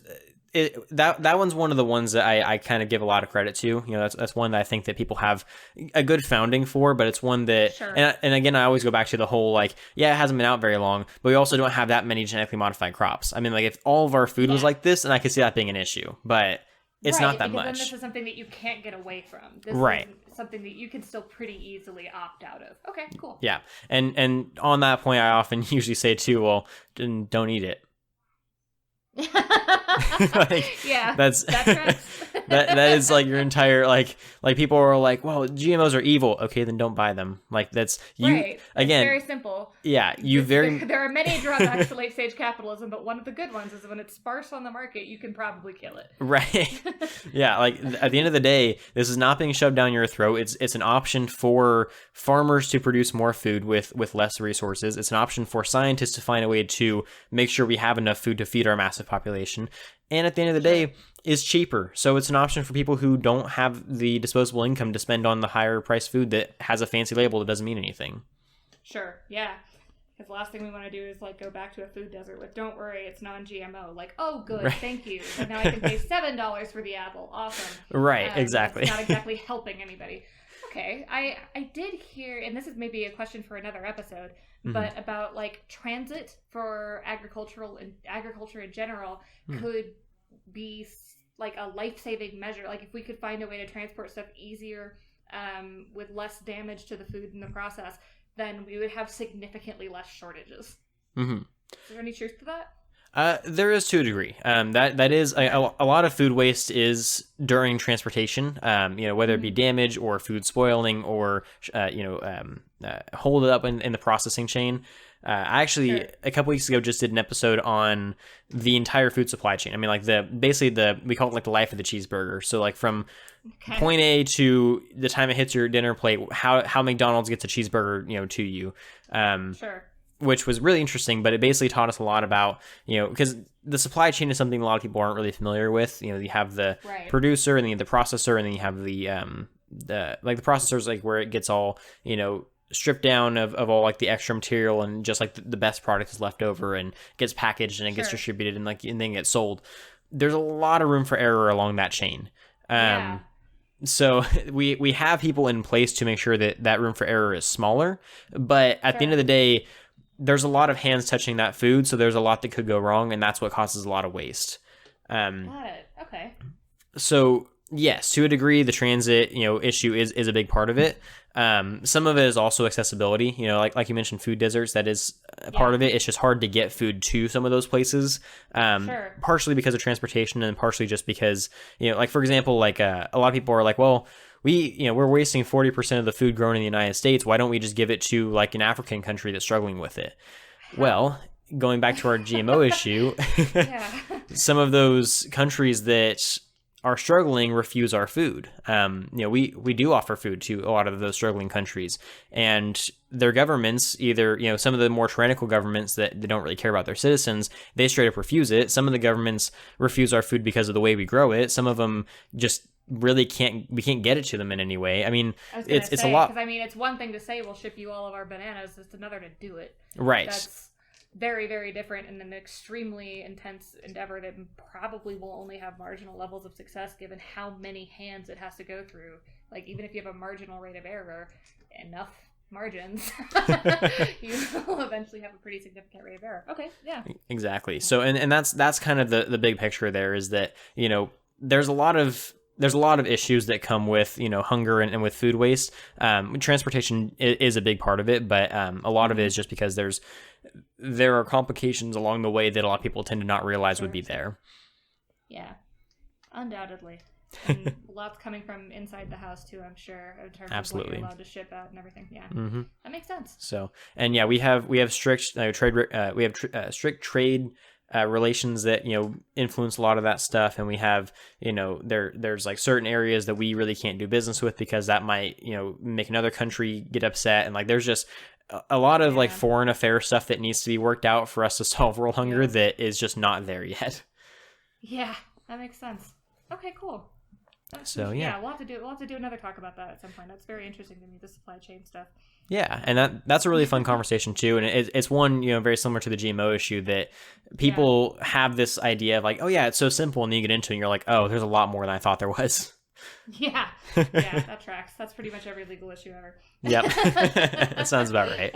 that one's one of the ones that I kind of give a lot of credit to. That's one that I think that people have a good founding for, but it's one that, and again, I always go back to the whole, like, yeah, it hasn't been out very long, but we also don't have that many genetically modified crops. I mean, like, if all of our food was like this, then I could see that being an issue, but it's not that much. Then this is something that you can't get away from. This is something that you can still pretty easily opt out of. Okay, cool. Yeah, and on that point, I often usually say too, well, then don't eat it. Yeah, that's that is like your entire like people are like, well, GMOs are evil. Okay, then don't buy them. Like that's you again. It's very simple. Yeah, there are many drawbacks to late stage capitalism, but one of the good ones is when it's sparse on the market, you can probably kill it. Right. Yeah, like at the end of the day, this is not being shoved down your throat. It's an option for farmers to produce more food with less resources. It's an option for scientists to find a way to make sure we have enough food to feed our massive population. And at the end of the day, is cheaper. So it's an option for people who don't have the disposable income to spend on the higher priced food that has a fancy label that doesn't mean anything. Sure, yeah. Because the last thing we want to do is like go back to a food desert with, don't worry, it's non-GMO. Like, oh, good, thank you. And now I can pay $7 for the apple. Awesome. Right, exactly. It's not exactly helping anybody. Okay, I did hear, and this is maybe a question for another episode, but about like transit for agriculture in general could be like a life-saving measure. Like if we could find a way to transport stuff easier with less damage to the food in the process, then we would have significantly less shortages. Is there any truth to that? There is to a degree. That is a lot of food waste is during transportation. Whether it be damage or food spoiling or hold it up in the processing chain. I actually a couple weeks ago just did an episode on the entire food supply chain. I mean, like we call it like the life of the cheeseburger. So like from point A to the time it hits your dinner plate, how McDonald's gets a cheeseburger, to you. Which was really interesting, but it basically taught us a lot about, because the supply chain is something a lot of people aren't really familiar with. You have the producer and then you have the processor, and then you have the processor's like where it gets all, stripped down of all like the extra material and just like the best product is left over and gets packaged and it gets distributed and then gets sold. There's a lot of room for error along that chain. So we have people in place to make sure that room for error is smaller, but at the end of the day, there's a lot of hands touching that food, so there's a lot that could go wrong, and that's what causes a lot of waste. Got it. Okay. So yes, to a degree, the transit, issue is a big part of it. Some of it is also accessibility. Like you mentioned, food deserts. That is a part of it. It's just hard to get food to some of those places. Partially because of transportation, and partially just because like for example, like a lot of people are like, well, we're wasting 40% of the food grown in the United States. Why don't we just give it to like an African country that's struggling with it? Well, going back to our GMO issue, some of those countries that are struggling refuse our food. We do offer food to a lot of those struggling countries, and their governments, either, some of the more tyrannical governments that they don't really care about their citizens, they straight up refuse it. Some of the governments refuse our food because of the way we grow it. Some of them just really we can't get it to them in any way. I mean, it's a lot. Because it's one thing to say we'll ship you all of our bananas. It's another to do it. Right. That's very, very different and an extremely intense endeavor that probably will only have marginal levels of success given how many hands it has to go through. Like, even if you have a marginal rate of error, enough margins, you will eventually have a pretty significant rate of error. Okay, yeah. Exactly. So, and that's kind of the big picture there, is that, there's a lot of issues that come with, hunger and with food waste. Transportation is a big part of it, but a lot of it is just because there are complications along the way that a lot of people tend to not realize would be there. Yeah, undoubtedly. And lots coming from inside the house too, I'm sure, in terms of what you're allowed to ship out and everything. Yeah, that makes sense. So, and yeah, we have strict strict trade relations that influence a lot of that stuff, and we have there's like certain areas that we really can't do business with because that might make another country get upset, and like there's just a lot of like foreign affairs stuff that needs to be worked out for us to solve world hunger that is just not there yet. Yeah, that makes sense. Okay, cool. So yeah, we'll have to do another talk about that at some point. That's very interesting to me, the supply chain stuff. Yeah, and that's a really fun conversation too, and it's one very similar to the GMO issue, that people have this idea of like, oh yeah, it's so simple, and then you get into it and you're like, oh, there's a lot more than I thought there was. Yeah, that tracks. That's pretty much every legal issue ever. Yep, that sounds about right.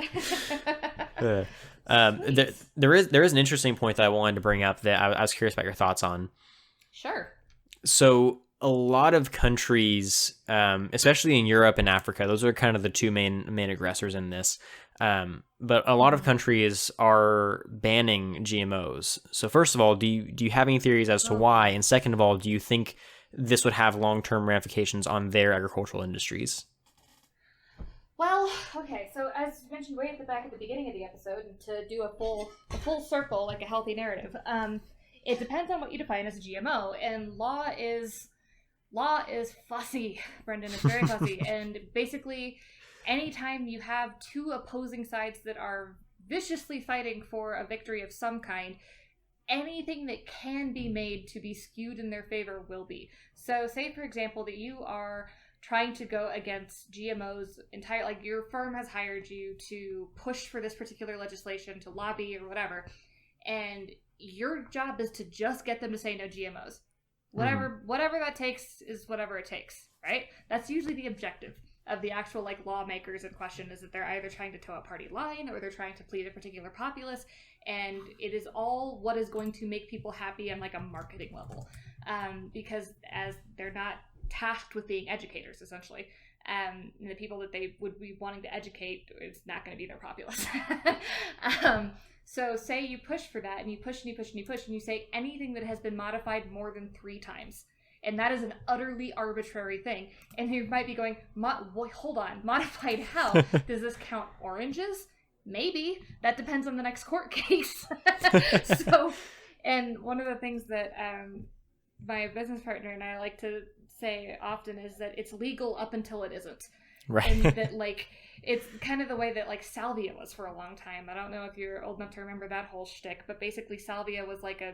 There is an interesting point that I wanted to bring up that I was curious about your thoughts on. Sure. So a lot of countries, especially in Europe and Africa, those are kind of the two main aggressors in this. But a lot of countries are banning GMOs. So first of all, do you have any theories as to why? And second of all, do you think this would have long-term ramifications on their agricultural industries? Well, okay, so as mentioned way at the beginning of the episode, and to do a full circle, like a healthy narrative, it depends on what you define as a GMO, and law is fussy, Brendan. It's very fussy. And basically, anytime you have two opposing sides that are viciously fighting for a victory of some kind, anything that can be made to be skewed in their favor will be. So say, for example, that you are trying to go against GMOs entire, like your firm has hired you to push for this particular legislation, to lobby or whatever, and your job is to just get them to say no GMOs. Whatever that takes is whatever it takes, right? That's usually the objective of the actual like lawmakers in question, is that they're either trying to toe a party line or they're trying to plead a particular populace, and it is all what is going to make people happy on like a marketing level, because as they're not tasked with being educators, essentially, and the people that they would be wanting to educate, it's not going to be their populace. So say you push for that, and you push and you push and you push, and you say anything that has been modified more than 3 times. And that is an utterly arbitrary thing. And you might be going, hold on, modified how? Does this count oranges? Maybe. That depends on the next court case. So, and one of the things that my business partner and I like to say often is that it's legal up until it isn't. Right. And that, like, it's kind of the way that, like, salvia was for a long time. I don't know if you're old enough to remember that whole shtick, but basically salvia was like a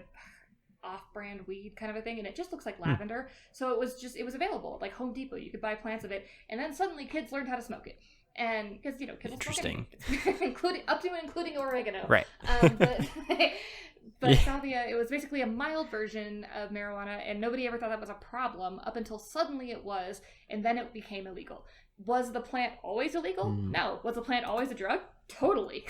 off-brand weed kind of a thing, and it just looks like lavender. So it was available, like Home Depot. You could buy plants of it, and then suddenly kids learned how to smoke it. And because, kids will smoke it, including oregano. Right. But salvia, it was basically a mild version of marijuana, and nobody ever thought that was a problem up until suddenly it was, and then it became illegal. Was the plant always illegal? No. Was the plant always a drug? Totally.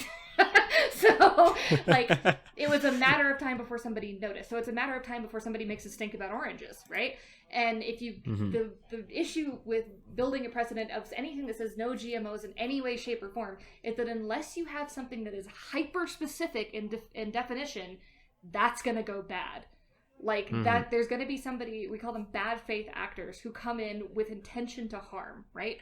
So, like, it was a matter of time before somebody noticed. So it's a matter of time before somebody makes a stink about oranges, right? And if you, the issue with building a precedent of anything that says no GMOs in any way, shape, or form is that unless you have something that is hyper-specific in definition, that's going to go bad. Like that, there's going to be somebody, we call them bad faith actors, who come in with intention to harm, right?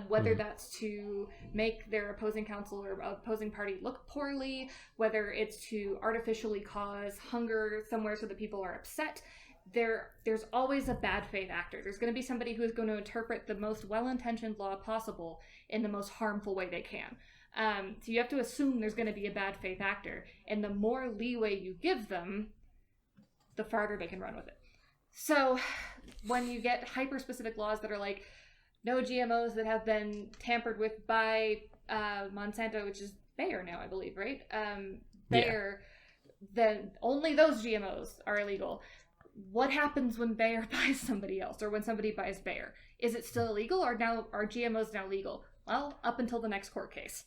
Whether that's to make their opposing counsel or opposing party look poorly, whether it's to artificially cause hunger somewhere so that people are upset. There's always a bad faith actor. There's going to be somebody who is going to interpret the most well-intentioned law possible in the most harmful way they can. So you have to assume there's going to be a bad faith actor, and the more leeway you give them, the farther they can run with it. So when you get hyper-specific laws that are like, no GMOs that have been tampered with by Monsanto, which is Bayer now, I believe, right? Bayer, then only those GMOs are illegal. What happens when Bayer buys somebody else, or when somebody buys Bayer? Is it still illegal, or are GMOs now legal? Well, up until the next court case.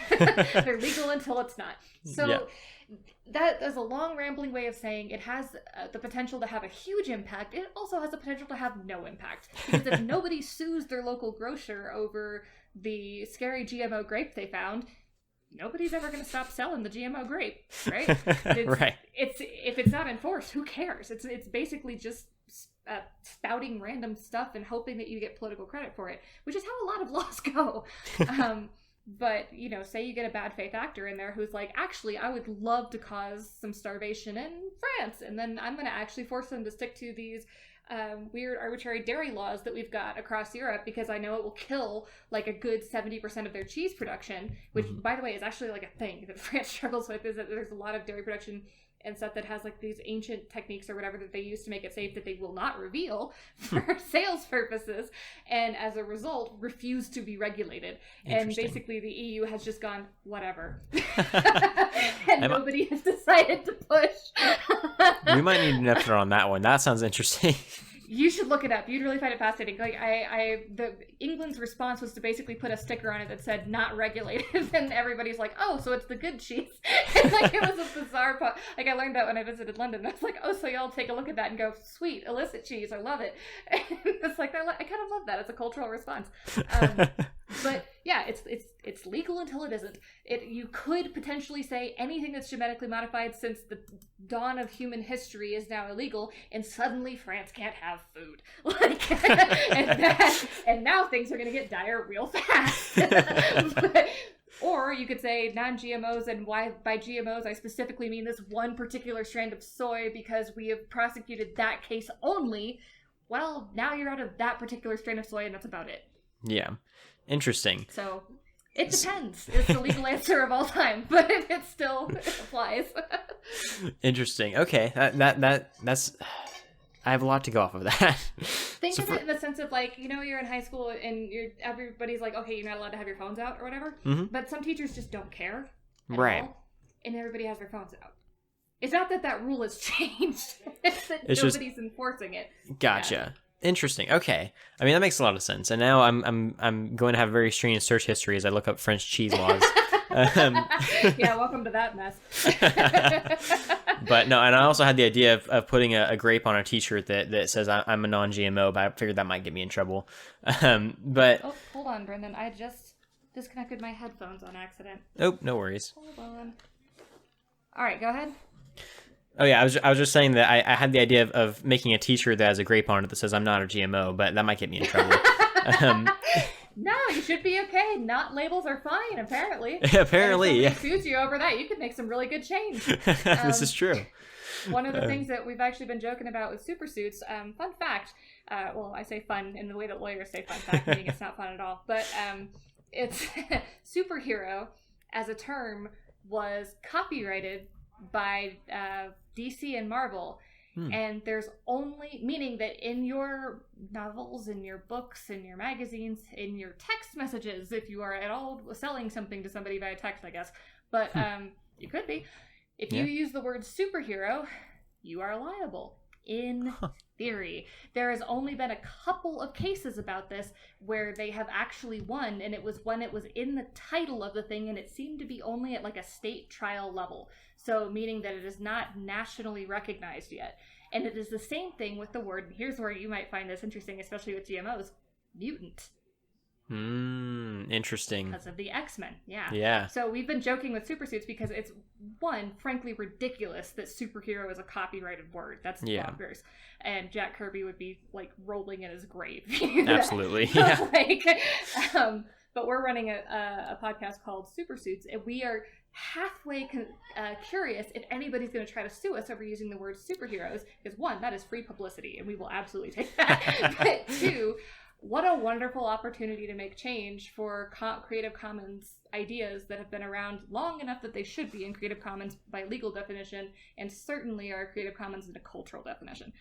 They're legal until it's not. So that is a long rambling way of saying it has the potential to have a huge impact. It also has the potential to have no impact, because if nobody sues their local grocer over the scary GMO grape they found, nobody's ever going to stop selling the GMO grape, right? Right. If it's not enforced, who cares? It's basically just spouting random stuff and hoping that you get political credit for it, which is how a lot of laws go. But, say you get a bad faith actor in there who's like, actually, I would love to cause some starvation in France, and then I'm going to actually force them to stick to these weird arbitrary dairy laws that we've got across Europe, because I know it will kill like a good 70% of their cheese production, which, by the way, is actually like a thing that France struggles with, is that there's a lot of dairy production and stuff that has like these ancient techniques or whatever that they use to make it safe that they will not reveal for sales purposes, and as a result refuse to be regulated. And basically the EU has just gone, whatever. And nobody has decided to push. We might need an episode on that one. That sounds interesting. You should look it up. You'd really find it fascinating. Like the England's response was to basically put a sticker on it that said "not regulated," and everybody's like, "Oh, so it's the good cheese." And like it was a bizarre. Like I learned that when I visited London. I was like, "Oh, so y'all take a look at that and go, sweet, illicit cheese. I love it." And it's like I kind of love that. It's a cultural response. But yeah, it's legal until it isn't. You could potentially say anything that's genetically modified since the dawn of human history is now illegal, and suddenly France can't have food. And now things are going to get dire real fast. Or you could say non-GMOs, and why by GMOs I specifically mean this one particular strand of soy because we have prosecuted that case only. Well, now you're out of that particular strain of soy, and that's about it. Yeah. Interesting. So it depends. It's the legal answer of all time, but it still applies. Interesting. Okay, that's. I have a lot to go off of that. Think of it in the sense of like, you're in high school and everybody's like, okay, you're not allowed to have your phones out or whatever. But some teachers just don't care at all, and everybody has their phones out. It's not that rule has changed. It's that nobody's enforcing it. Gotcha. Yeah. Interesting. Okay. I mean, that makes a lot of sense. And now I'm going to have a very strange search history as I look up French cheese laws. Yeah, welcome to that mess. But no, and I also had the idea of putting a grape on a t-shirt that says I'm a non-GMO, but I figured that might get me in trouble. But oh, hold on, Brendan. I just disconnected my headphones on accident. Oh, no worries. Hold on. All right, go ahead. Oh yeah, I was just saying that I had the idea of making a t-shirt that has a grape on it that says I'm not a GMO, but that might get me in trouble. No, you should be okay. Not labels are fine, apparently. Apparently, yeah. If somebody sues you over that, you could make some really good change. This is true. One of the things that we've actually been joking about with supersuits, fun fact, well, I say fun in the way that lawyers say fun fact, meaning it's not fun at all, but it's superhero as a term was copyrighted by DC and Marvel. And there's only, meaning that in your novels, in your books, in your magazines, in your text messages, if you are at all selling something to somebody via text, I guess, but you could be. If you use the word superhero, you are liable. In theory. There has only been a couple of cases about this where they have actually won, and it was when it was in the title of the thing, and it seemed to be only at like a state trial level. So meaning that it is not nationally recognized yet. And it is the same thing with the word, here's where you might find this interesting, especially with GMOs, mutant. Interesting. Because of the X-Men, yeah. Yeah. So we've been joking with supersuits because it's, one, frankly ridiculous that superhero is a copyrighted word. That's bonkers. And Jack Kirby would be, like, rolling in his grave. Absolutely, yeah. But we're running a podcast called Supersuits, and we are halfway curious if anybody's going to try to sue us over using the word superheroes, because one, that is free publicity, and we will absolutely take that. But two, what a wonderful opportunity to make change for Creative Commons ideas that have been around long enough that they should be in Creative Commons by legal definition, and certainly are Creative Commons in a cultural definition.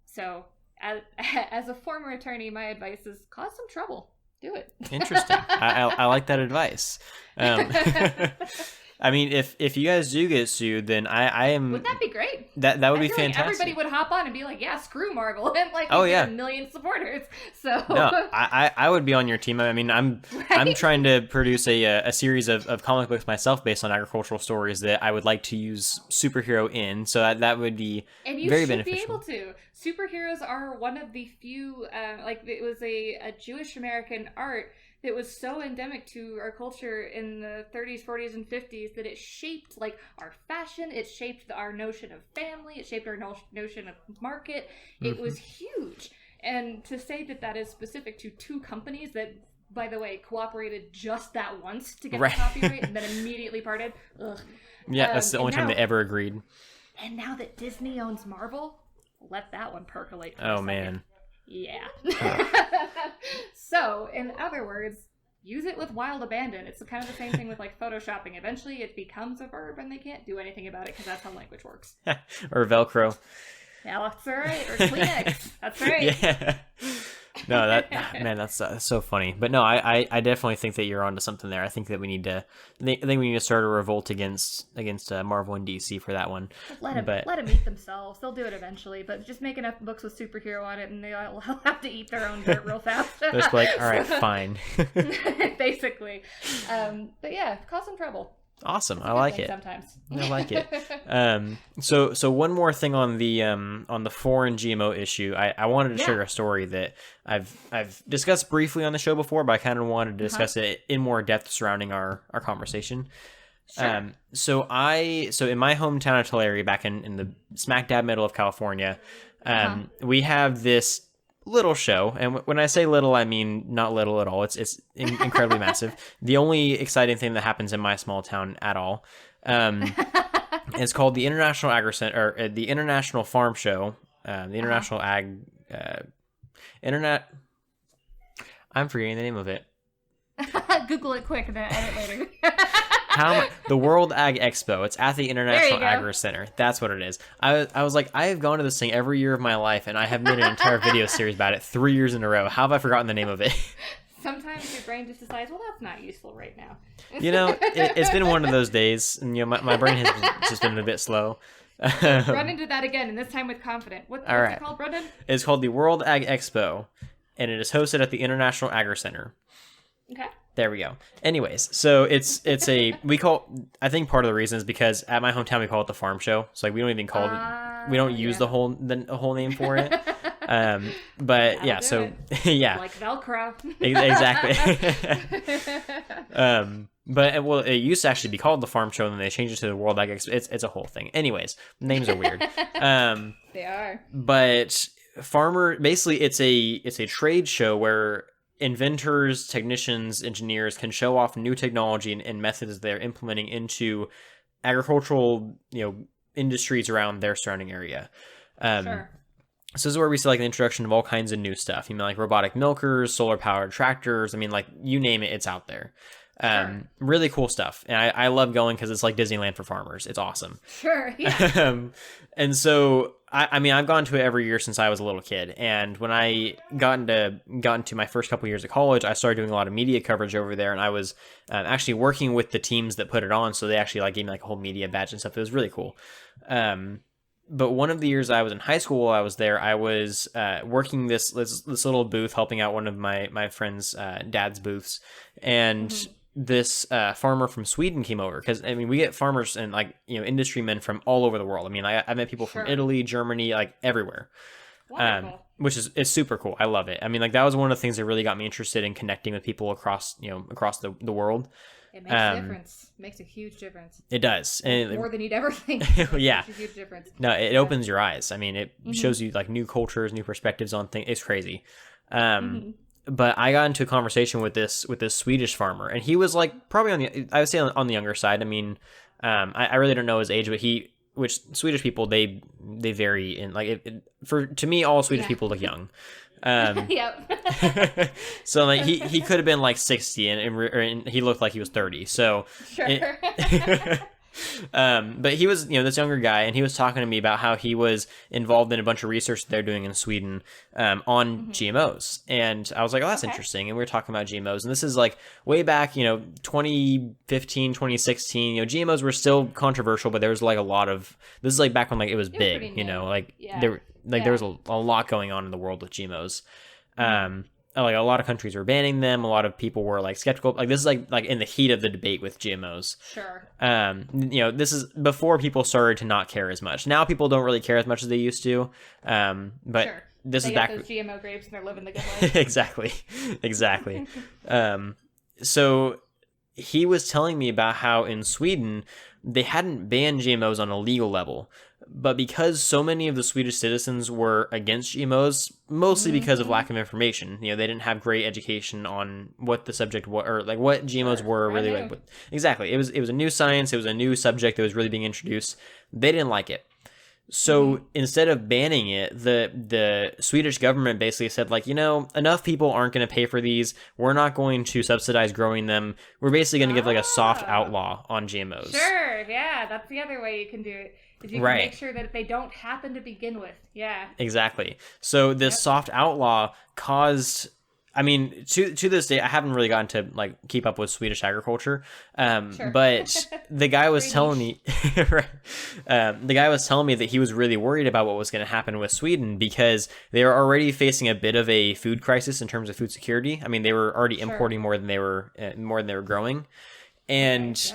So as a former attorney, my advice is cause some trouble. Do it. Interesting. I like that advice. I mean, if you guys do get sued, then I am. Would that be great? That would be fantastic. Like everybody would hop on and be like, "Yeah, screw Marvel," and like, a million supporters. So no, I would be on your team. I mean, I'm trying to produce a series of comic books myself based on agricultural stories that I would like to use superhero in. So that would be very beneficial. And you should be able to. Superheroes are one of the few. Like it was a Jewish American art that was so endemic to our culture in the 30s, 40s, and 50s that it shaped like our fashion, it shaped our notion of family, it shaped our notion of market. It was huge. And to say that is specific to two companies that, by the way, cooperated just that once to get the copyright and then immediately parted. Ugh. Yeah, that's the only time they ever agreed. And now that Disney owns Marvel, let that one percolate for a second. Man. Yeah. So, in other words, use it with wild abandon. It's kind of the same thing with like photoshopping. Eventually it becomes a verb and they can't do anything about it because that's how language works. Or Velcro. Yeah, that's right. Or Kleenex. That's right. Yeah. No, that's so funny. But no, I definitely think that you're onto something there. I think that we need to start a revolt against Marvel and DC for that one. Let them eat themselves. They'll do it eventually. But just make enough books with superhero on it, and they'll have to eat their own dirt real fast. Just like, all right, fine. Basically, but yeah, cause some trouble. Awesome. I like it. Sometimes I like it. So one more thing on the foreign GMO issue. I wanted to share a story that I've discussed briefly on the show before, but I kind of wanted to discuss it in more depth surrounding our conversation. Sure. So in my hometown of Tulare, back in the smack dab middle of California, we have this little show, and when I say little, I mean not little at all. It's incredibly massive. The only exciting thing that happens in my small town at all, it's called the International the International Farm Show, the International Internet. I'm forgetting the name of it. Google it quick and then edit later. The World Ag Expo. It's at the International Agri Center. That's what it is. I was like, I have gone to this thing every year of my life, and I have made an entire video series about it 3 years in a row. How have I forgotten the name of it? Sometimes your brain just decides, well, that's not useful right now. It's been one of those days, and my brain has just been a bit slow. Run into that again, and this time with confidence. What's it called, Brendan? It's called the World Ag Expo, and it is hosted at the International Agri Center. Okay. There we go. Anyways, so I think part of the reason is because at my hometown we call it the farm show. So like we don't even call it, we don't use the whole name for it. But yeah, so yeah. Like Velcro. Exactly. But well, it used to actually be called the farm show, and then they changed it to the World Ag Expo. It's a whole thing. Anyways, names are weird. They are. But basically it's a trade show where inventors, technicians, engineers can show off new technology and methods they're implementing into agricultural, industries around their surrounding area. Sure. So this is where we see like the introduction of all kinds of new stuff. Like robotic milkers, solar powered tractors. I mean, like you name it, it's out there. Sure. Really cool stuff. And I love going because it's like Disneyland for farmers. It's awesome. Sure. Yeah. And so I've gone to it every year since I was a little kid. And when I got into my first couple years of college, I started doing a lot of media coverage over there. And I was actually working with the teams that put it on. So they actually like gave me like a whole media badge and stuff. It was really cool. But one of the years I was in high school, I was there. I was working this little booth, helping out one of my friend's dad's booths. And this farmer from Sweden came over because we get farmers and like industry men from all over the world. I've met people from Italy, Germany, like everywhere. Wonderful. Which is super cool. I love it. I mean, like that was one of the things that really got me interested in connecting with people across the world. It makes a difference. It makes a huge difference. It does. And more than you'd ever think. Yeah. It makes a huge difference. No, it opens your eyes. I mean, it shows you like new cultures, new perspectives on things. It's crazy. But I got into a conversation with this Swedish farmer, and he was like probably I would say on the younger side. I mean, I really don't know his age, but which Swedish people they vary in like to me all Swedish people look young. Yep. So like he could have been like 60 and he looked like he was 30. So sure. But he was, this younger guy, and he was talking to me about how he was involved in a bunch of research that they're doing in Sweden on GMOs. And I was like, oh, that's interesting. And we were talking about GMOs. And this is like way back, 2015, 2016, GMOs were still controversial, but there was like this is like back when like it was big, there was a lot going on in the world with GMOs. Like a lot of countries were banning them. A lot of people were like skeptical. Like this is like in the heat of the debate with GMOs. Sure. This is before people started to not care as much. Now people don't really care as much as they used to. But sure. This they is get back. Those GMO grapes and they're living the good life. Exactly. So he was telling me about how in Sweden they hadn't banned GMOs on a legal level. But because so many of the Swedish citizens were against GMOs, mostly because of lack of information, they didn't have great education on what the subject was, or like what GMOs were really like. Exactly, it was a new science, it was a new subject that was really being introduced. They didn't like it, so instead of banning it, the Swedish government basically said like, enough people aren't going to pay for these. We're not going to subsidize growing them. We're basically going to give like a soft outlaw on GMOs. Sure, yeah, that's the other way you can do it. If you can make sure that they don't happen to begin with. Yeah. Exactly. So this soft outlaw caused, I mean, to this day, I haven't really gotten to like keep up with Swedish agriculture. But the guy was telling me, the guy was telling me that he was really worried about what was going to happen with Sweden because they were already facing a bit of a food crisis in terms of food security. I mean, they were already importing more than they were growing, and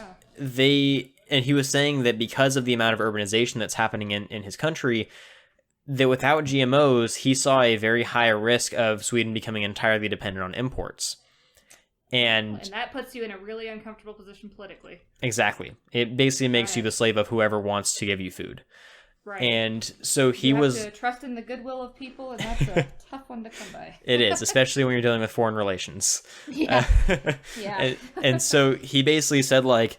And he was saying that because of the amount of urbanization that's happening in his country, that without GMOs, he saw a very high risk of Sweden becoming entirely dependent on imports. And that puts you in a really uncomfortable position politically. Exactly. It basically makes you the slave of whoever wants to give you food. Right. And so you have to trust in the goodwill of people, and that's a tough one to come by. It is, especially when you're dealing with foreign relations. Yeah. And so he basically said like,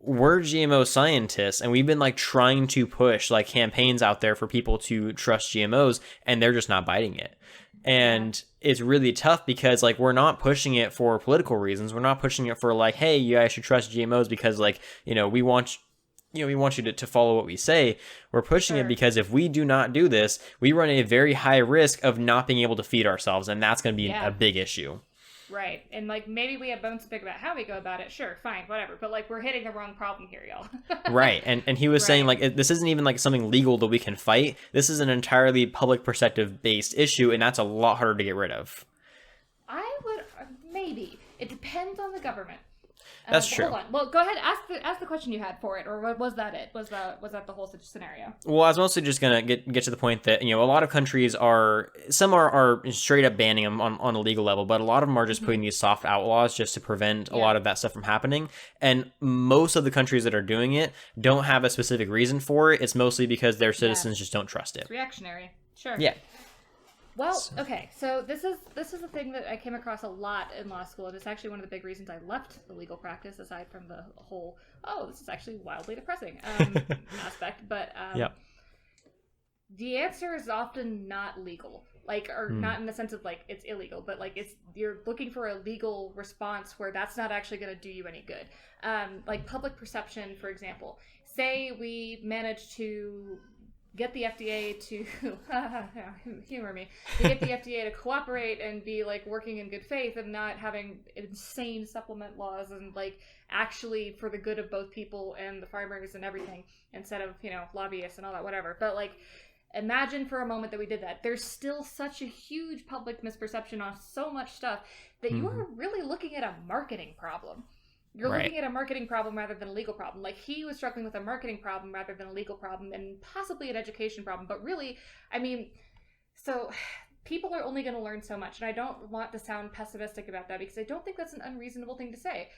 we're GMO scientists, and we've been like trying to push like campaigns out there for people to trust GMOs, and they're just not biting it. And it's really tough because like we're not pushing it for political reasons. We're not pushing it for like, hey, you guys should trust GMOs because like, we want you to follow what we say. We're pushing it because if we do not do this, we run a very high risk of not being able to feed ourselves, and that's going to be a big issue. Right. And like maybe we have bones to pick about how we go about it. Sure, fine, whatever. But like we're hitting the wrong problem here, y'all. Right. And he was saying like this isn't even like something legal that we can fight. This is an entirely public perspective based issue, and that's a lot harder to get rid of. I would maybe. It depends on the government. That's true. Hold on. Well, go ahead. Ask the question you had for it, or was that it? Was that the whole scenario? Well, I was mostly just gonna get to the point that a lot of countries are straight up banning them on a legal level, but a lot of them are just putting these soft outlaws just to prevent a lot of that stuff from happening. And most of the countries that are doing it don't have a specific reason for it. It's mostly because their citizens just don't trust it. It's reactionary. Sure. Yeah. Well, okay, so this is a thing that I came across a lot in law school, and it's actually one of the big reasons I left the legal practice, aside from the whole, this is actually wildly depressing aspect. But the answer is often not legal, not in the sense of like it's illegal, but like you're looking for a legal response where that's not actually going to do you any good. Like public perception, for example. Say we manage to get the FDA to humor me. To get the FDA to cooperate and be like working in good faith and not having insane supplement laws and like actually for the good of both people and the farmers and everything instead of lobbyists and all that whatever. But like imagine for a moment that we did that. There's still such a huge public misperception on so much stuff that you are really looking at a marketing problem. You're looking at a marketing problem rather than a legal problem. Like, he was struggling with a marketing problem rather than a legal problem, and possibly an education problem. But really, I mean, So people are only going to learn so much, and I don't want to sound pessimistic about that because I don't think that's an unreasonable thing to say.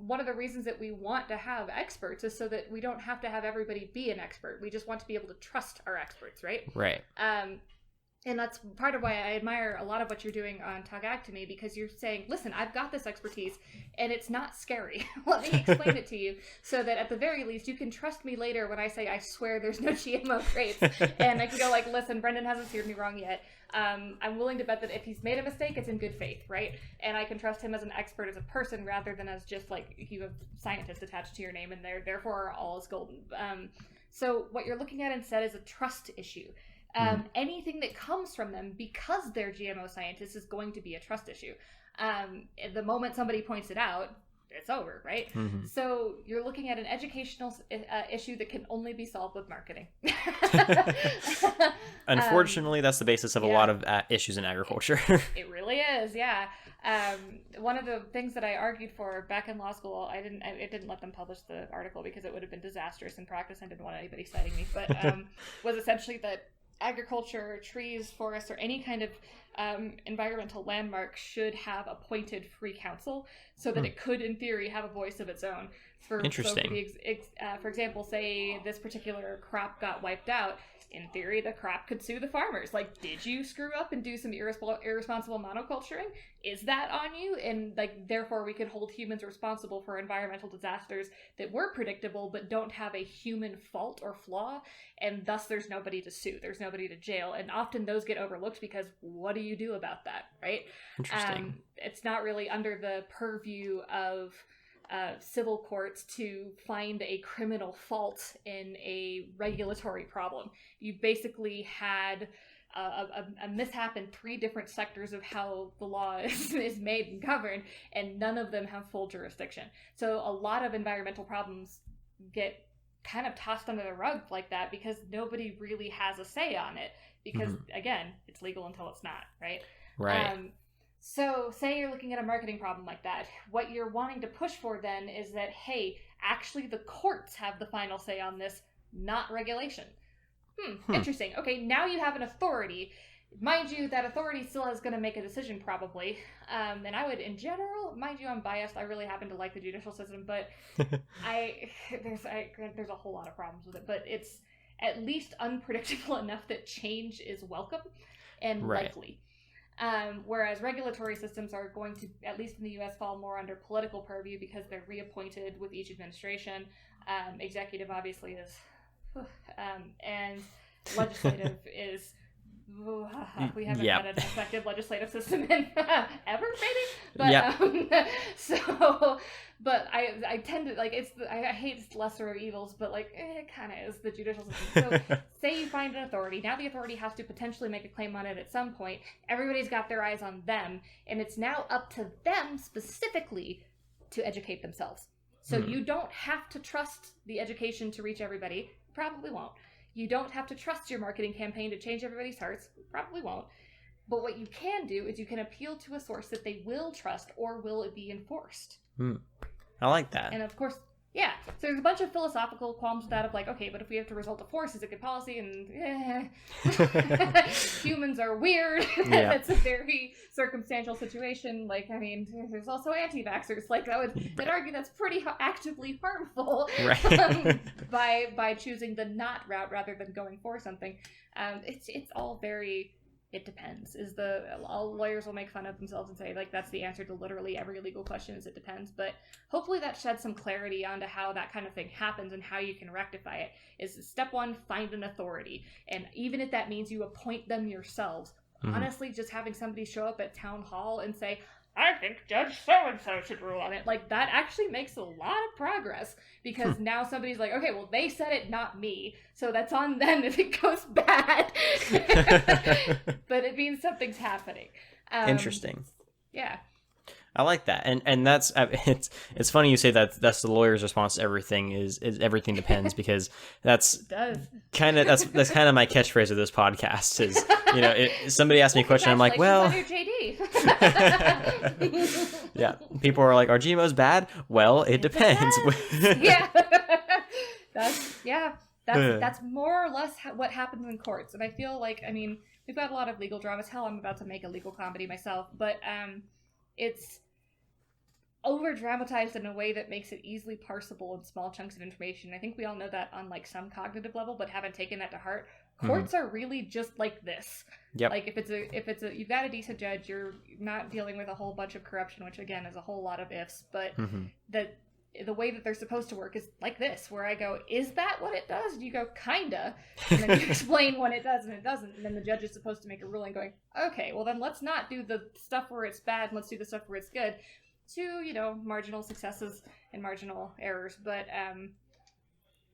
One of the reasons that we want to have experts is so that we don't have to have everybody be an expert. We just want to be able to trust our experts, right? Right. And that's part of why I admire a lot of what you're doing on Talk Ag to Me, because you're saying, listen, I've got this expertise and it's not scary. Let me explain it to you so that at the very least you can trust me later when I say, I swear there's no GMO grapes. And I can go like, listen, Brendan hasn't steered me wrong yet. I'm willing to bet that if he's made a mistake, it's in good faith, right? And I can trust him as an expert, as a person, rather than as just like you have scientist attached to your name and therefore all is golden. So what you're looking at instead is a trust issue. Anything that comes from them because they're GMO scientists is going to be a trust issue. The moment somebody points it out, it's over, right? So you're looking at an educational issue that can only be solved with marketing. Unfortunately, that's the basis of a lot of issues in agriculture. It really is, yeah. One of the things that I argued for back in law school, I didn't let them publish the article because it would have been disastrous in practice. I didn't want anybody citing me, but was essentially that agriculture, trees, forests, or any kind of environmental landmark should have appointed free counsel so that it could, in theory, have a voice of its own. Interesting. For example, say this particular crop got wiped out. In theory, the crop could sue the farmers. Like, did you screw up and do some irresponsible monoculturing? Is that on you? And like, therefore, we could hold humans responsible for environmental disasters that were predictable but don't have a human fault or flaw, and thus there's nobody to sue. There's nobody to jail, and often those get overlooked because what do you do about that, right? Interesting. It's not really under the purview of civil courts to find a criminal fault in a regulatory problem. You've basically had a mishap in 3 different sectors of how the law is made and governed, and none of them have full jurisdiction. So a lot of environmental problems get kind of tossed under the rug like that because nobody really has a say on it because, again, it's legal until it's not, right? Right. So say you're looking at a marketing problem like that. What you're wanting to push for then is that, hey, actually the courts have the final say on this, not regulation. Interesting. Okay, now you have an authority. Mind you, that authority still is going to make a decision probably. And I would, in general, mind you, I'm biased. I really happen to like the judicial system, but there's a whole lot of problems with it. But it's at least unpredictable enough that change is welcome and likely. Whereas regulatory systems are going to, at least in the U.S., fall more under political purview because they're reappointed with each administration. Executive obviously is, and legislative is. We haven't had an effective legislative system in ever, maybe. But but I tend to like I hate it's lesser of evils, but like it kind of is the judicial system. So say you find an authority, now the authority has to potentially make a claim on it at some point. Everybody's got their eyes on them, and it's now up to them specifically to educate themselves. So you don't have to trust the education to reach everybody. Probably won't. You don't have to trust your marketing campaign to change everybody's hearts. Probably won't. But what you can do is you can appeal to a source that they will trust, or will it be enforced? I like that. And of course, yeah. So there's a bunch of philosophical qualms with that of like, okay, but if we have to result to force, is it good policy? And humans are weird. That's a very circumstantial situation. Like, I mean, there's also anti-vaxxers. Like, I'd argue that's pretty actively harmful by choosing the not route rather than going for something. It's all very. It depends. All lawyers will make fun of themselves and say, like, that's the answer to literally every legal question is it depends. But hopefully that sheds some clarity onto how that kind of thing happens and how you can rectify it. Is step 1, find an authority. And even if that means you appoint them yourselves, honestly, just having somebody show up at town hall and say, I think Judge so-and-so should rule on it. Like, that actually makes a lot of progress because now somebody's like, okay, well, they said it, not me. So that's on them if it goes bad. But it means something's happening. Interesting. Yeah. I like that, and that's it's funny you say that. That's the lawyer's response to everything is everything depends because that's kind of that's kind of my catchphrase of this podcast is somebody asks me a question, I'm like, well, yeah, people are like, are GMOs bad? Well, it depends. Yeah, That's more or less what happens in courts. And I feel like, I mean, we've got a lot of legal dramas. Hell, I'm about to make a legal comedy myself. But it's over dramatized in a way that makes it easily parsable in small chunks of information. I think we all know that on like some cognitive level, but haven't taken that to heart. Courts are really just like this. Yep. Like if it's a you've got a decent judge, you're not dealing with a whole bunch of corruption, which again is a whole lot of ifs, but the way that they're supposed to work is like this, where I go, is that what it does? And you go, kinda. And then you explain when it does and it doesn't. And then the judge is supposed to make a ruling going, okay, well then let's not do the stuff where it's bad and let's do the stuff where it's good. To, you know, marginal successes and marginal errors. But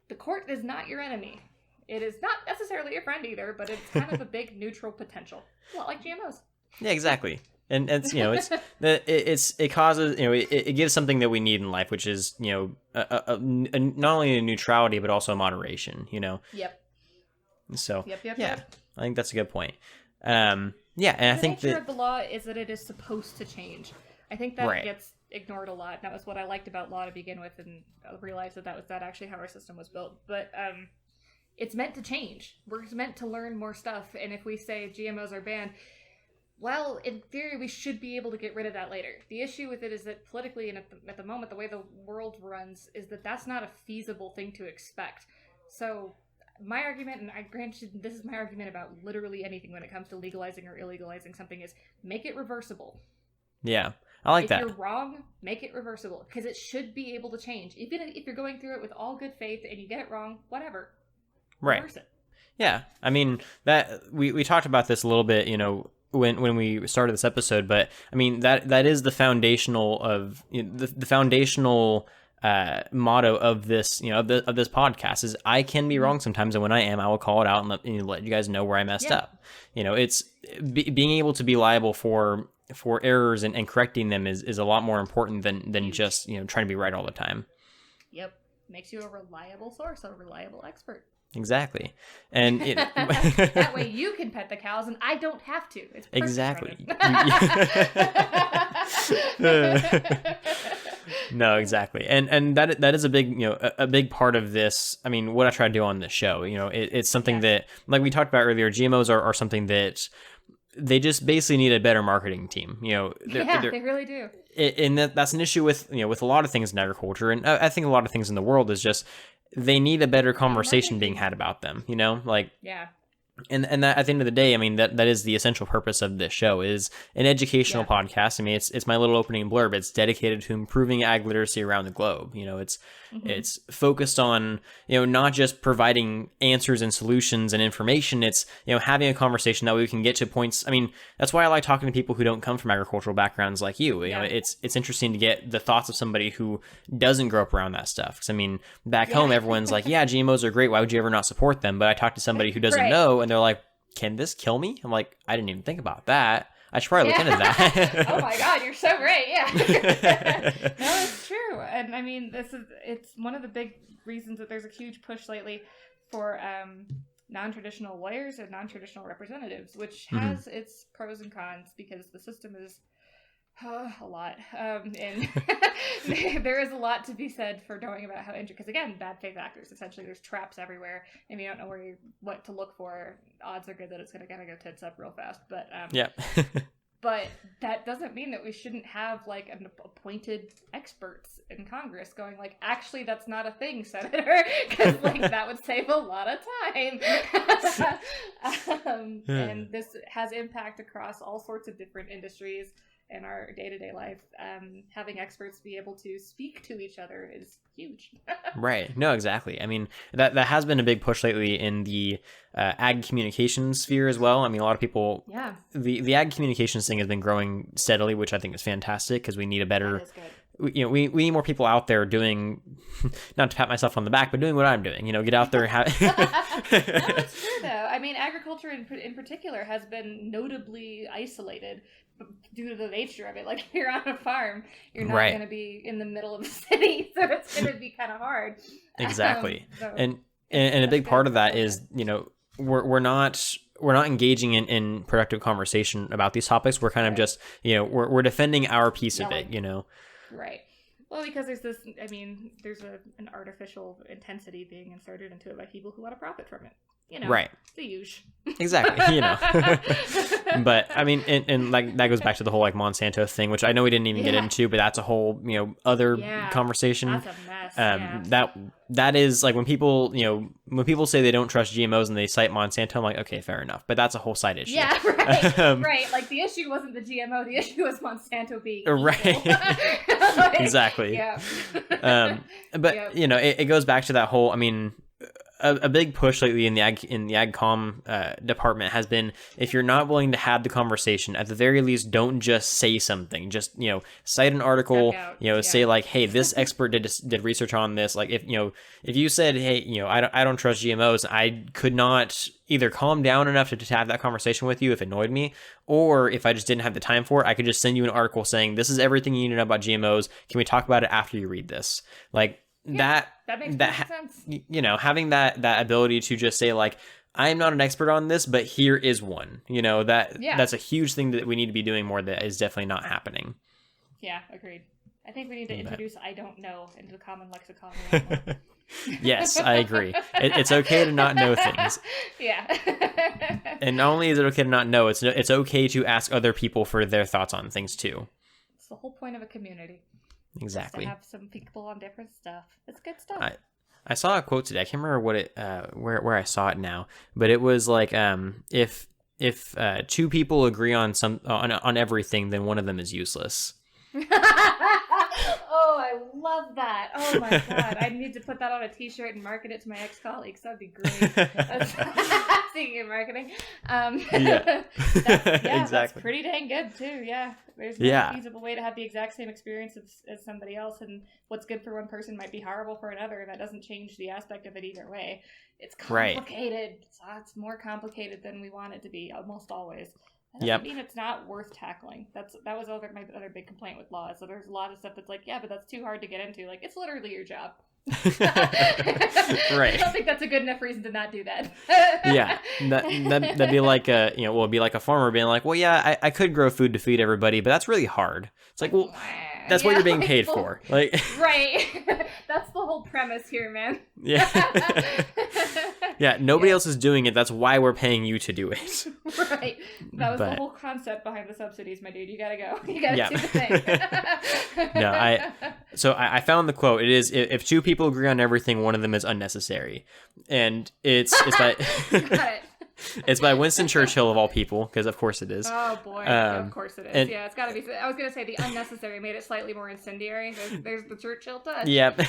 the court is not your enemy. It is not necessarily your friend either, but it's kind of a big neutral potential. A lot like GMOs. Yeah, exactly. And it's, you know, it causes, you know, it gives something that we need in life, which is, you know, a not only a neutrality, but also a moderation, you know? Yep. So, yep. I think that's a good point. Yeah, and I think the nature of the law is that it is supposed to change. I think that gets ignored a lot. And that was what I liked about law to begin with, and I realized that was actually how our system was built. But it's meant to change. We're meant to learn more stuff. And if we say GMOs are banned, well, in theory, we should be able to get rid of that later. The issue with it is that politically and at the moment, the way the world runs is that that's not a feasible thing to expect. So my argument, and I grant you this is my argument about literally anything when it comes to legalizing or illegalizing something, is make it reversible. Yeah, I like that. If you're wrong, make it reversible, because it should be able to change. Even if you're going through it with all good faith and you get it wrong, whatever. Right. Reverse it. Yeah, I mean, that we talked about this a little bit, you know, when we started this episode, but I mean that is the foundational of, you know, the foundational motto of this, you know, of this podcast is I can be wrong sometimes, and when I am, I will call it out and let you guys know where I messed up. You know, it's being able to be liable for errors and correcting them is a lot more important than just, you know, trying to be right all the time. Yep, makes you a reliable source, a reliable expert. Exactly. And that way you can pet the cows and I don't have to. It's exactly. No, exactly. And that is a big, you know, a big part of this. I mean, what I try to do on this show, you know, it's something that, like we talked about earlier, GMOs are something that they just basically need a better marketing team. You know, they really do. And that's an issue with, you know, with a lot of things in agriculture, and I think a lot of things in the world is just they need a better conversation being had about them, you know, like, and that at the end of the day, I mean, that is the essential purpose of this show, is an educational podcast. I mean, it's my little opening blurb. It's dedicated to improving ag literacy around the globe. You know, it's focused on, you know, not just providing answers and solutions and information. It's, you know, having a conversation that we can get to points. I mean, that's why I like talking to people who don't come from agricultural backgrounds like you. You know, it's interesting to get the thoughts of somebody who doesn't grow up around that stuff. Because I mean, back home, everyone's like, yeah, GMOs are great. Why would you ever not support them? But I talk to somebody who doesn't know, and they're like, can this kill me? I'm like, I didn't even think about that. I should probably look into that. Oh my God, you're so right. Yeah. No, it's true. And I mean, it's one of the big reasons that there's a huge push lately for non-traditional lawyers and non-traditional representatives, which has its pros and cons, because the system is a lot. And there is a lot to be said for knowing about how because again, bad faith actors, essentially there's traps everywhere, and you don't know what to look for. Odds are good that it's going to kind of go tits up real fast, but but that doesn't mean that we shouldn't have like an appointed experts in Congress going like, actually that's not a thing, Senator, because like that would save a lot of time. And this has impact across all sorts of different industries in our day-to-day life. Having experts be able to speak to each other is huge. Right. No, exactly. I mean, that has been a big push lately in the ag communications sphere as well. I mean, a lot of people, the ag communications thing has been growing steadily, which I think is fantastic, because we need a better, you know, we need more people out there doing, not to pat myself on the back, but doing what I'm doing, you know, get out there and have. No, it's true though. I mean, agriculture in particular has been notably isolated due to the nature of it. Like, if you're on a farm, you're not going to be in the middle of the city, so it's going to be kind of hard. Exactly. And a big part of that is, you know, we're not engaging in productive conversation about these topics. We're kind of just, you know, we're defending our piece of it, you know. Right. Well, because there's this, I mean, there's an artificial intensity being inserted into it by people who want to profit from it. You know, right? The usual. Exactly. You know, but I mean, and like that goes back to the whole like Monsanto thing, which I know we didn't even get into, but that's a whole other conversation. That's a mess. That is like when people say they don't trust GMOs and they cite Monsanto, I'm like, okay, fair enough, but that's a whole side issue. Yeah, right. Right. Like the issue wasn't the GMO, the issue was Monsanto being evil. Right. Like, exactly. Yeah. But it goes back to that whole. I mean, a big push lately in the AgCom department has been, if you're not willing to have the conversation, at the very least, don't just say something. Just cite an article. Say like, hey, this expert did research on this. Like if you said, hey, I don't trust GMOs, I could not either calm down enough to have that conversation with you if it annoyed me, or if I just didn't have the time for it, I could just send you an article saying this is everything you need to know about GMOs. Can we talk about it after you read this? Like. That makes sense. Having that ability to just say like, I'm not an expert on this, but here is one. That's a huge thing that we need to be doing more. That is definitely not happening. Yeah, agreed. I think we need to introduce "I don't know" into the common lexicon. Yes, I agree. It's okay to not know things. Yeah. And not only is it okay to not know, it's okay to ask other people for their thoughts on things too. It's the whole point of a community. Exactly. To have some people on different stuff. It's good stuff. I saw a quote today. I can't remember what it where I saw it now, but it was like if two people agree on everything, then one of them is useless. Oh, I love that. Oh my god. I need to put that on a t-shirt and market it to my ex-colleagues. That'd be great. Speaking of marketing. Exactly. That's pretty dang good too. Yeah. There's no feasible way to have the exact same experience as somebody else, and what's good for one person might be horrible for another, and that doesn't change the aspect of it either way. It's complicated. Right. It's more complicated than we want it to be, almost always. That doesn't mean it's not worth tackling. That was my other big complaint with law. So there's a lot of stuff that's like, yeah, but that's too hard to get into. Like, it's literally your job. Right. I don't think that's a good enough reason to not do that. Yeah, that'd be like it'd be like a farmer being like, well, yeah, I could grow food to feed everybody, but that's really hard. It's like, well, that's what you're being paid for. Like, right. That's the whole premise here, man. Yeah. Yeah, nobody else is doing it. That's why we're paying you to do it. Right. That was the whole concept behind the subsidies, my dude. You gotta go. You gotta do the thing. No, I found the quote. It is, if two people agree on everything, one of them is unnecessary. And it's by Got it. It's by Winston Churchill, of all people, because of course it is. Oh boy, of course it is. Yeah, it's got to be. I was gonna say the unnecessary made it slightly more incendiary. There's the Churchill touch. Yep.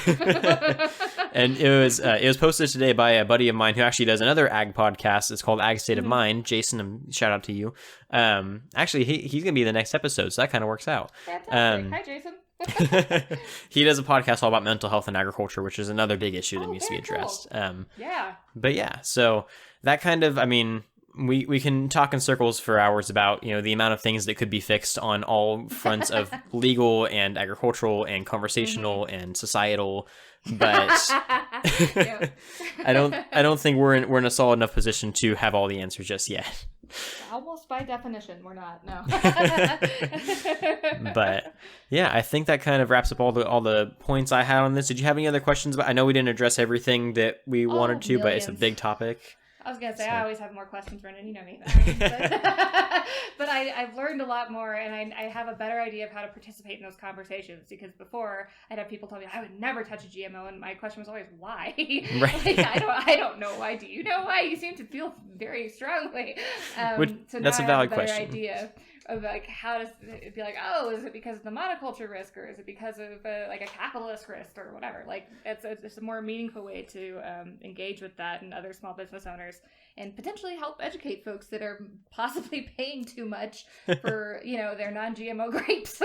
And it was posted today by a buddy of mine who actually does another ag podcast. It's called Ag State of Mind. Jason, shout out to you. Actually, he's gonna be the next episode, so that kind of works out. Fantastic. Hi, Jason. He does a podcast all about mental health and agriculture, which is another big issue that needs to be addressed. Cool. But yeah, so that kind of, I mean, we can talk in circles for hours about, the amount of things that could be fixed on all fronts of legal and agricultural and conversational and societal, but I don't think we're in a solid enough position to have all the answers just yet. Almost by definition, we're not. No. But yeah, I think that kind of wraps up all the points I had on this. Did you have any other questions? I know we didn't address everything that we wanted to, but it's a big topic. I was gonna say, I always have more questions, Brendan. You know me. But I've learned a lot more, and I have a better idea of how to participate in those conversations. Because before, I'd have people tell me I would never touch a GMO, and my question was always why. Right. Like, I don't know why. Do you know why? You seem to feel very strongly. So that's now a valid I have a better question. idea of like how to be like, oh, is it because of the monoculture risk, or is it because of like a capitalist risk, or whatever? Like it's a more meaningful way to engage with that and other small business owners, and potentially help educate folks that are possibly paying too much for their non-GMO grapes.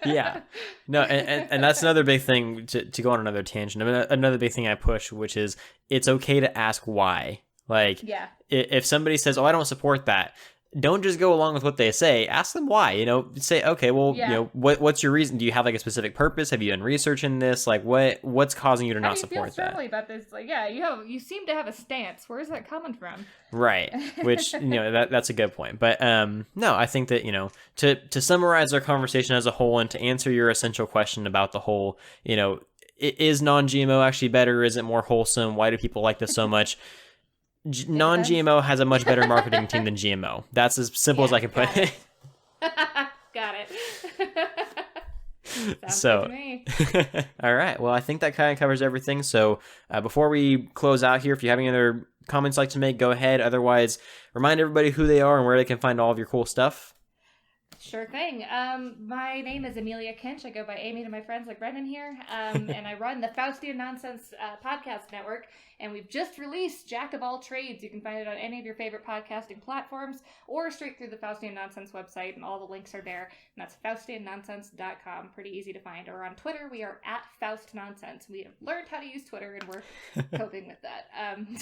Yeah, no, and that's another big thing to go on another tangent. Another big thing I push, which is it's okay to ask why. Like, if somebody says, "Oh, I don't support that," don't just go along with what they say. Ask them why. Say, okay, well, what's your reason? Do you have like a specific purpose? Have you done research in this? Like, what's causing you to not support that? How do you feel strongly about this? Like, yeah, you seem to have a stance. Where is that coming from? Right. Which, that's a good point. But no, I think that, to summarize our conversation as a whole and to answer your essential question about the whole, is non-GMO actually better? Is it more wholesome? Why do people like this so much? Non-GMO has a much better marketing team than GMO. That's as simple as I can put it. Got it. So, all right. Well, I think that kind of covers everything. So before we close out here, if you have any other comments you'd like to make, go ahead. Otherwise, remind everybody who they are and where they can find all of your cool stuff. Sure thing. My name is Amelia Kinch. I go by Amie to my friends like Brendan here. And I run the Faustian Nonsense podcast network. And we've just released Jack of All Trades. You can find it on any of your favorite podcasting platforms or straight through the Faustian Nonsense website. And all the links are there. And that's faustiannonsense.com. Pretty easy to find. Or on Twitter, we are at Faust Nonsense. We have learned how to use Twitter and we're coping with that. And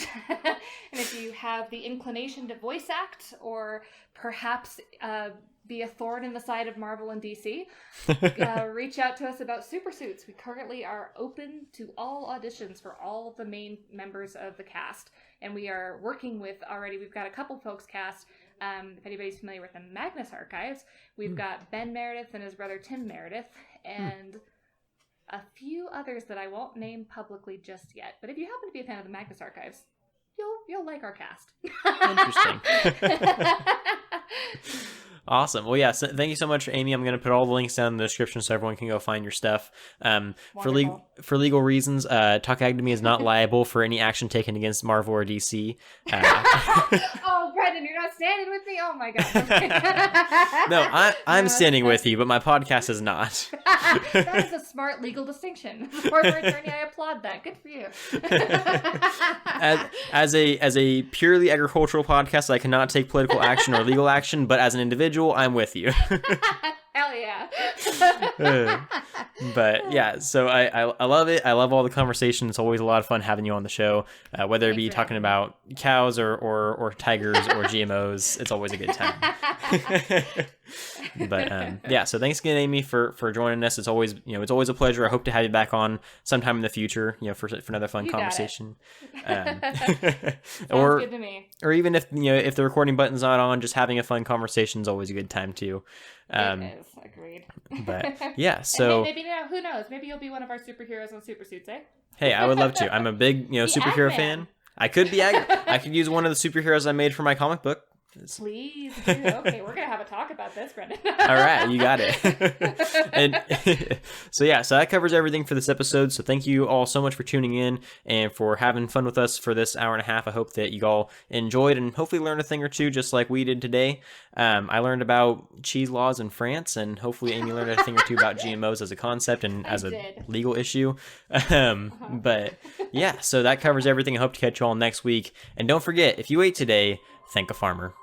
if you have the inclination to voice act or perhaps be a thorn in the side of Marvel and DC, reach out to us about super suits. We currently are open to all auditions for all of the main members of the cast, and we are working with already. We've got a couple folks cast. If anybody's familiar with the Magnus Archives, we've got Ben Meredith and his brother Tim Meredith, and a few others that I won't name publicly just yet. But if you happen to be a fan of the Magnus Archives, you'll like our cast. Interesting. Awesome. Well, yeah, so thank you so much, Amie. I'm going to put all the links down in the description so everyone can go find your stuff. For legal reasons, Talk Ag to Me is not liable for any action taken against Marvel or DC. Oh, Brendan, you're not standing with me? Oh, my God. No, I'm standing with you, but my podcast is not. That is a smart legal distinction. Former attorney, I applaud that. Good for you. As a purely agricultural podcast, I cannot take political action or legal action, but as an individual, I'm with you. Hell yeah. But yeah, so I love it. I love all the conversation. It's always a lot of fun having you on the show, whether it be talking about cows or tigers or GMOs. It's always a good time. But yeah, so thanks again, Amie, for joining us. It's always a pleasure. I hope to have you back on sometime in the future, for another fun conversation. Sounds good to me. Or even if the recording button's not on, just having a fun conversation is always a good time too. It is. Agreed. But yeah, so maybe who knows? Maybe you'll be one of our superheroes on Super Suits, eh? Hey, I would love to. I'm a big superhero fan. I could be. I could use one of the superheroes I made for my comic book. Please do. Okay, we're gonna have a talk about this, Brendan. All right, you got it. And so that covers everything for this episode. So thank you all so much for tuning in and for having fun with us for this hour and a half. I hope that you all enjoyed and hopefully learned a thing or two, just like we did today. I learned about cheese laws in France, and hopefully Amie learned a thing or two about GMOs as a concept and as a legal issue. But yeah, so that covers everything. I hope to catch you all next week. And don't forget, if you ate today, thank a farmer.